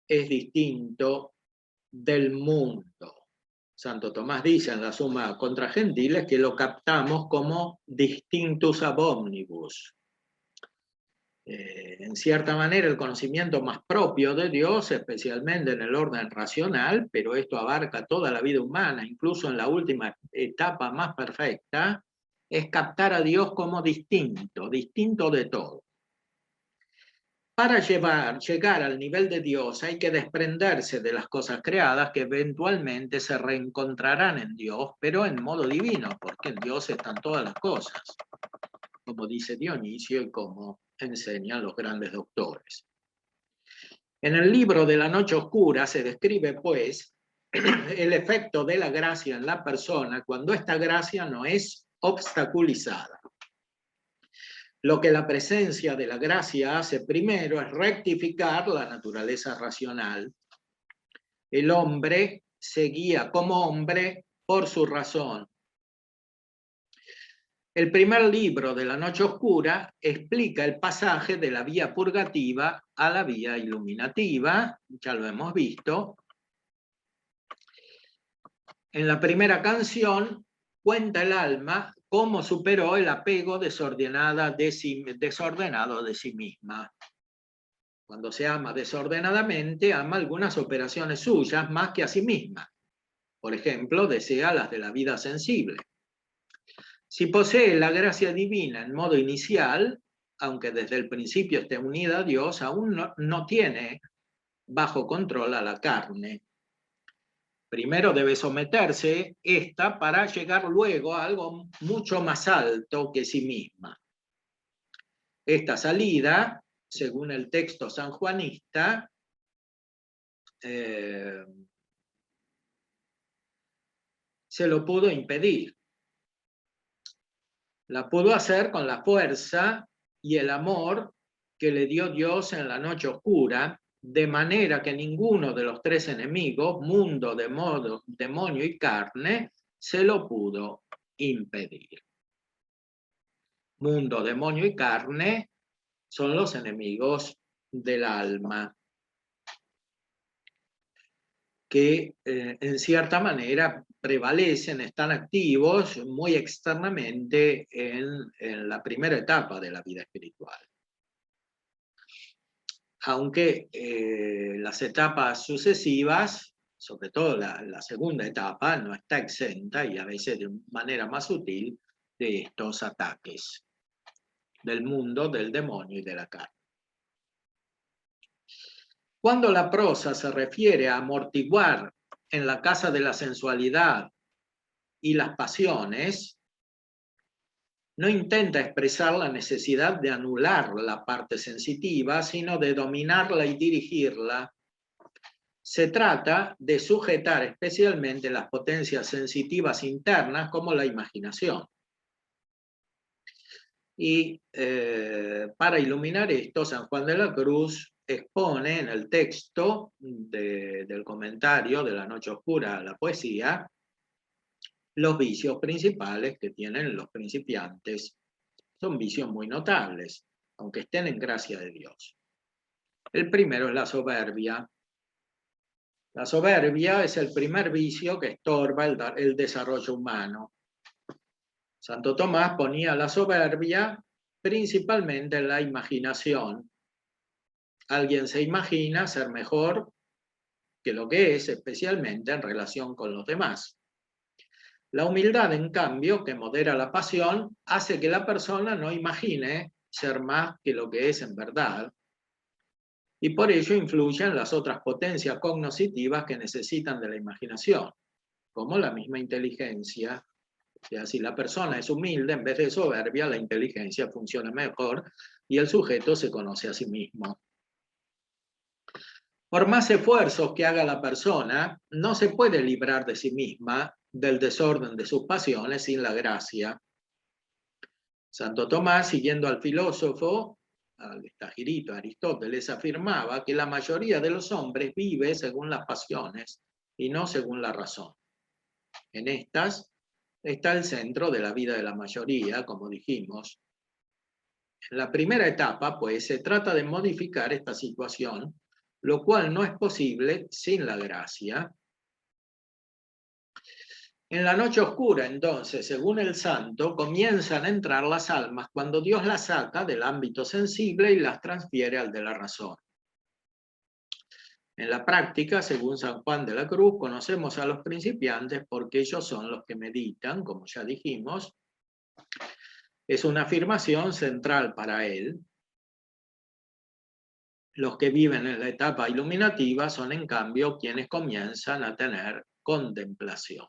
es distinto del mundo. Santo Tomás dice en la Suma contra Gentiles que lo captamos como distinctus ab omnibus. En cierta manera el conocimiento más propio de Dios, especialmente en el orden racional, pero esto abarca toda la vida humana, incluso en la última etapa más perfecta, es captar a Dios como distinto, distinto de todo. Para llegar al nivel de Dios hay que desprenderse de las cosas creadas que eventualmente se reencontrarán en Dios, pero en modo divino, porque en Dios están todas las cosas, como dice Dionisio y como enseñan los grandes doctores. En el libro de la noche oscura se describe, pues, el efecto de la gracia en la persona cuando esta gracia no es obstaculizada. Lo que la presencia de la gracia hace primero es rectificar la naturaleza racional. El hombre se guía como hombre por su razón. El primer libro de la noche oscura explica el pasaje de la vía purgativa a la vía iluminativa, ya lo hemos visto. En la primera canción cuenta el alma cómo superó el apego desordenado de sí misma. Cuando se ama desordenadamente, ama algunas operaciones suyas más que a sí misma. Por ejemplo, desea las de la vida sensible. Si posee la gracia divina en modo inicial, aunque desde el principio esté unida a Dios, aún no tiene bajo control a la carne. Primero debe someterse esta para llegar luego a algo mucho más alto que sí misma. Esta salida, según el texto sanjuanista, se lo pudo impedir. La pudo hacer con la fuerza y el amor que le dio Dios en la noche oscura, de manera que ninguno de los tres enemigos, mundo, demonio y carne, se lo pudo impedir. Mundo, demonio y carne son los enemigos del alma, que en cierta manera prevalecen, están activos muy externamente en la primera etapa de la vida espiritual. Aunque las etapas sucesivas, sobre todo la segunda etapa, no está exenta, y a veces de manera más sutil, de estos ataques del mundo, del demonio y de la carne. Cuando la prosa se refiere a amortiguar en la casa de la sensualidad y las pasiones, no intenta expresar la necesidad de anular la parte sensitiva, sino de dominarla y dirigirla. Se trata de sujetar especialmente las potencias sensitivas internas como la imaginación. Y para iluminar esto, San Juan de la Cruz expone en el texto del comentario de La Noche Oscura a la poesía los vicios principales que tienen los principiantes. Son vicios muy notables, aunque estén en gracia de Dios. El primero es la soberbia. La soberbia es el primer vicio que estorba el desarrollo humano. Santo Tomás ponía la soberbia principalmente en la imaginación. Alguien se imagina ser mejor que lo que es, especialmente en relación con los demás. La humildad, en cambio, que modera la pasión, hace que la persona no imagine ser más que lo que es en verdad, y por ello influye en las otras potencias cognoscitivas que necesitan de la imaginación, como la misma inteligencia. O sea, si la persona es humilde en vez de soberbia, la inteligencia funciona mejor y el sujeto se conoce a sí mismo. Por más esfuerzos que haga la persona, no se puede librar de sí misma del desorden de sus pasiones sin la gracia. Santo Tomás, siguiendo al filósofo, al Estagirito, Aristóteles, afirmaba que la mayoría de los hombres vive según las pasiones y no según la razón. En estas está el centro de la vida de la mayoría, como dijimos. En la primera etapa, pues, se trata de modificar esta situación, lo cual no es posible sin la gracia. En la noche oscura, entonces, según el santo, comienzan a entrar las almas cuando Dios las saca del ámbito sensible y las transfiere al de la razón. En la práctica, según San Juan de la Cruz, conocemos a los principiantes porque ellos son los que meditan, como ya dijimos. Es una afirmación central para él. Los que viven en la etapa iluminativa son, en cambio, quienes comienzan a tener contemplación,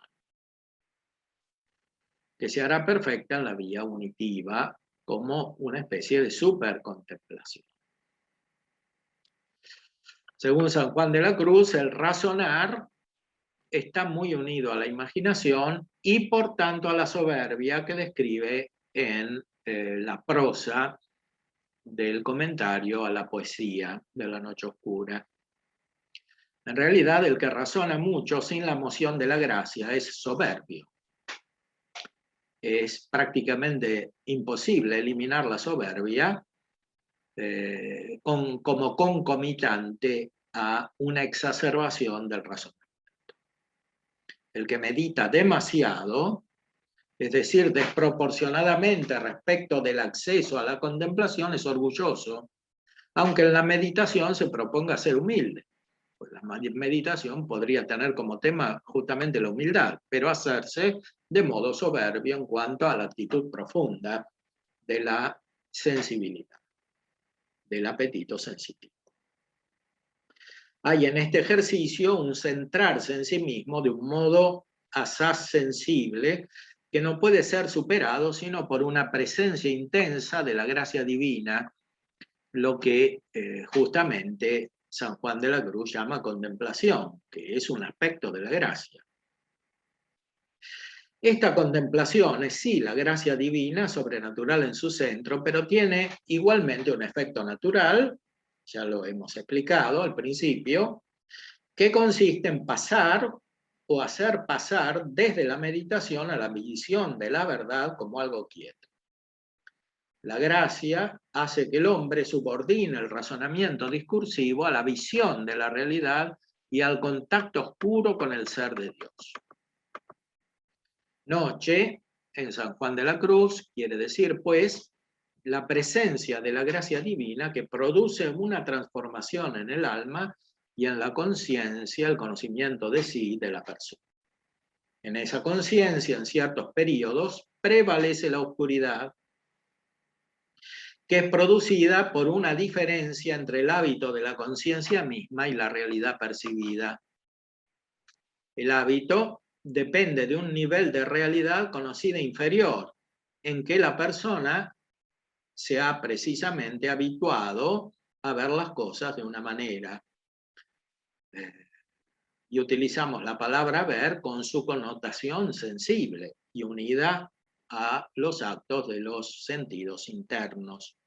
que se hará perfecta en la vía unitiva como una especie de supercontemplación. Según San Juan de la Cruz, el razonar está muy unido a la imaginación y por tanto a la soberbia que describe en la prosa del comentario a la poesía de La Noche Oscura. En realidad, el que razona mucho sin la moción de la gracia es soberbio. Es prácticamente imposible eliminar la soberbia como concomitante a una exacerbación del razonamiento. El que medita demasiado, es decir, desproporcionadamente respecto del acceso a la contemplación, es orgulloso, aunque en la meditación se proponga ser humilde. Pues la meditación podría tener como tema justamente la humildad, pero hacerse de modo soberbio en cuanto a la actitud profunda de la sensibilidad, del apetito sensitivo. Hay en este ejercicio un centrarse en sí mismo de un modo asaz sensible que no puede ser superado sino por una presencia intensa de la gracia divina, lo que justamente San Juan de la Cruz llama contemplación, que es un aspecto de la gracia. Esta contemplación es sí la gracia divina, sobrenatural en su centro, pero tiene igualmente un efecto natural, ya lo hemos explicado al principio, que consiste en pasar o hacer pasar desde la meditación a la visión de la verdad como algo quieto. La gracia hace que el hombre subordine el razonamiento discursivo a la visión de la realidad y al contacto oscuro con el ser de Dios. Noche, en San Juan de la Cruz, quiere decir, pues, la presencia de la gracia divina que produce una transformación en el alma y en la conciencia, el conocimiento de sí de la persona. En esa conciencia, en ciertos periodos, prevalece la oscuridad, que es producida por una diferencia entre el hábito de la conciencia misma y la realidad percibida. El hábito depende de un nivel de realidad conocida inferior, en que la persona se ha precisamente habituado a ver las cosas de una manera. Y utilizamos la palabra ver con su connotación sensible y unida a los actos de los sentidos internos,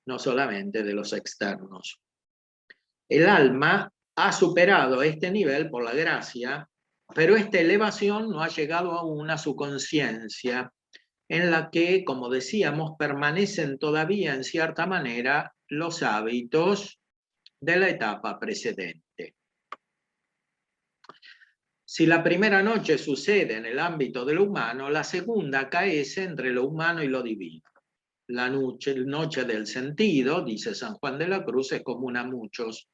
no solamente de los externos. El alma ha superado este nivel por la gracia, pero esta elevación no ha llegado aún a su conciencia, en la que, como decíamos, permanecen todavía en cierta manera los hábitos de la etapa precedente. Si la primera noche sucede en el ámbito de lo humano, la segunda caece entre lo humano y lo divino. La noche del sentido, dice San Juan de la Cruz, es común a muchos.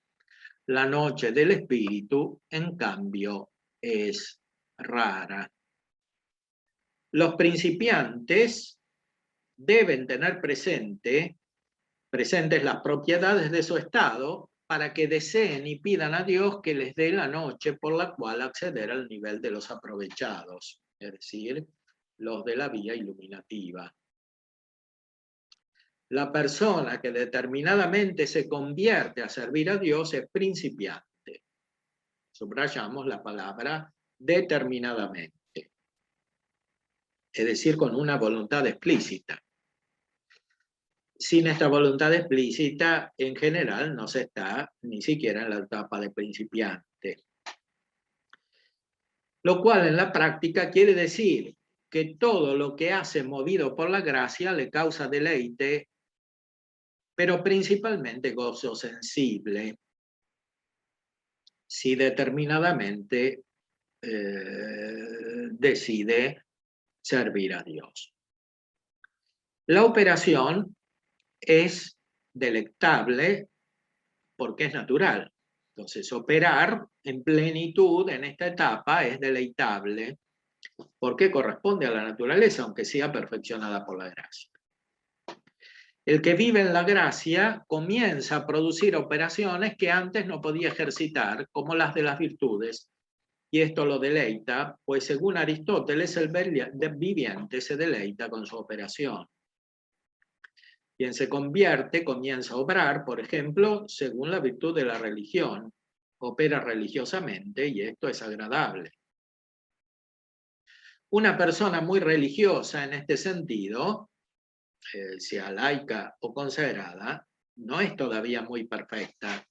La noche del espíritu, en cambio, es rara. Los principiantes deben tener presentes las propiedades de su estado para que deseen y pidan a Dios que les dé la noche por la cual acceder al nivel de los aprovechados, es decir, los de la vía iluminativa. La persona que determinadamente se convierte a servir a Dios es principiante. Subrayamos la palabra determinadamente, es decir, con una voluntad explícita. Sin esta voluntad explícita, en general, no se está ni siquiera en la etapa de principiante. Lo cual en la práctica quiere decir que todo lo que hace movido por la gracia le causa deleite, pero principalmente gozo sensible, si determinadamente decide servir a Dios. La operación es delectable porque es natural. Entonces, operar en plenitud en esta etapa es deleitable porque corresponde a la naturaleza, aunque sea perfeccionada por la gracia. El que vive en la gracia comienza a producir operaciones que antes no podía ejercitar, como las de las virtudes, y esto lo deleita, pues según Aristóteles, el viviente se deleita con su operación. Quien se convierte comienza a obrar, por ejemplo, según la virtud de la religión, opera religiosamente y esto es agradable. Una persona muy religiosa en este sentido, sea laica o consagrada, no es todavía muy perfecta.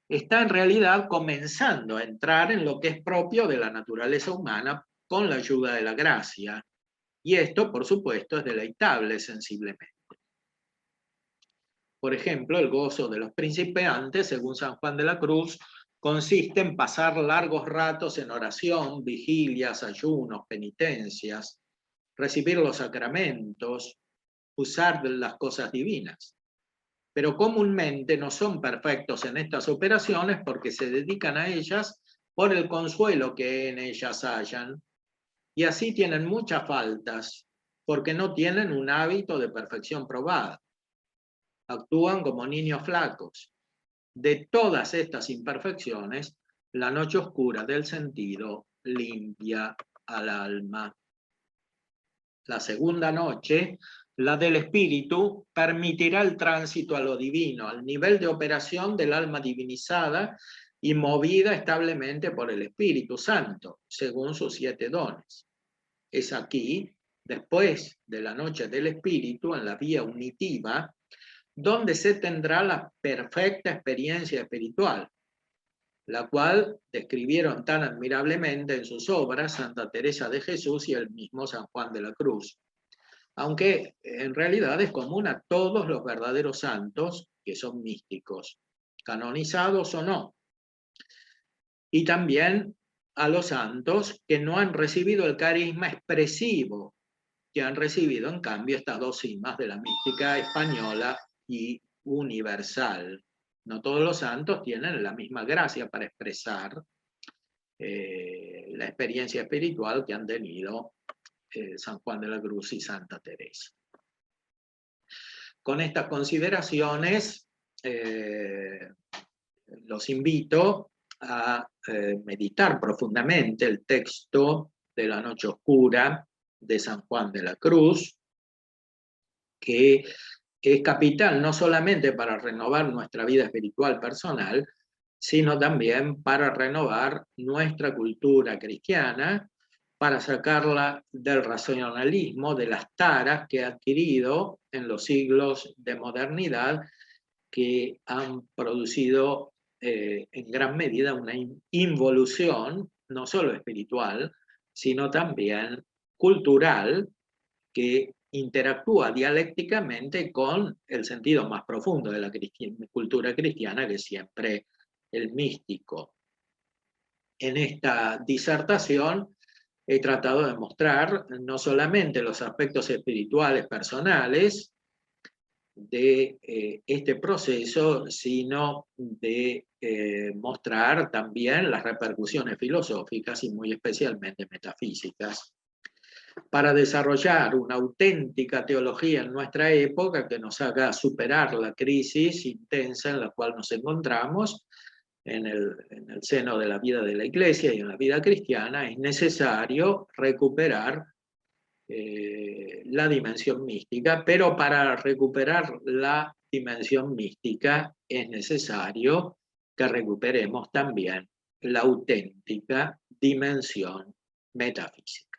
Está en realidad comenzando a entrar en lo que es propio de la naturaleza humana con la ayuda de la gracia. Y esto, por supuesto, es deleitable sensiblemente. Por ejemplo, el gozo de los principiantes, según San Juan de la Cruz, consiste en pasar largos ratos en oración, vigilias, ayunos, penitencias, recibir los sacramentos, usar las cosas divinas. Pero comúnmente no son perfectos en estas operaciones porque se dedican a ellas por el consuelo que en ellas hallan, y así tienen muchas faltas, porque no tienen un hábito de perfección probada. Actúan como niños flacos, de todas estas imperfecciones, la noche oscura del sentido limpia al alma. La segunda noche, la del espíritu, permitirá el tránsito a lo divino, al nivel de operación del alma divinizada y movida establemente por el Espíritu Santo, según sus 7 dones. Es aquí, después de la noche del espíritu, en la vía unitiva, donde se tendrá la perfecta experiencia espiritual, la cual describieron tan admirablemente en sus obras Santa Teresa de Jesús y el mismo San Juan de la Cruz, aunque en realidad es común a todos los verdaderos santos que son místicos, canonizados o no, y también a los santos que no han recibido el carisma expresivo que han recibido en cambio estas 2 cimas de la mística española y universal. No todos los santos tienen la misma gracia para expresar la experiencia espiritual que han tenido San Juan de la Cruz y Santa Teresa. Con estas consideraciones, los invito a meditar profundamente el texto de la Noche Oscura de San Juan de la Cruz, que es capital no solamente para renovar nuestra vida espiritual personal, sino también para renovar nuestra cultura cristiana, para sacarla del racionalismo, de las taras que ha adquirido en los siglos de modernidad, que han producido en gran medida una involución, no solo espiritual, sino también cultural, que interactúa dialécticamente con el sentido más profundo de la cultura cristiana, que es siempre el místico. En esta disertación he tratado de mostrar no solamente los aspectos espirituales personales de este proceso, sino de mostrar también las repercusiones filosóficas y muy especialmente metafísicas, para desarrollar una auténtica teología en nuestra época que nos haga superar la crisis intensa en la cual nos encontramos en el seno de la vida de la Iglesia y en la vida cristiana. Es necesario recuperar la dimensión mística, pero para recuperar la dimensión mística es necesario que recuperemos también la auténtica dimensión metafísica.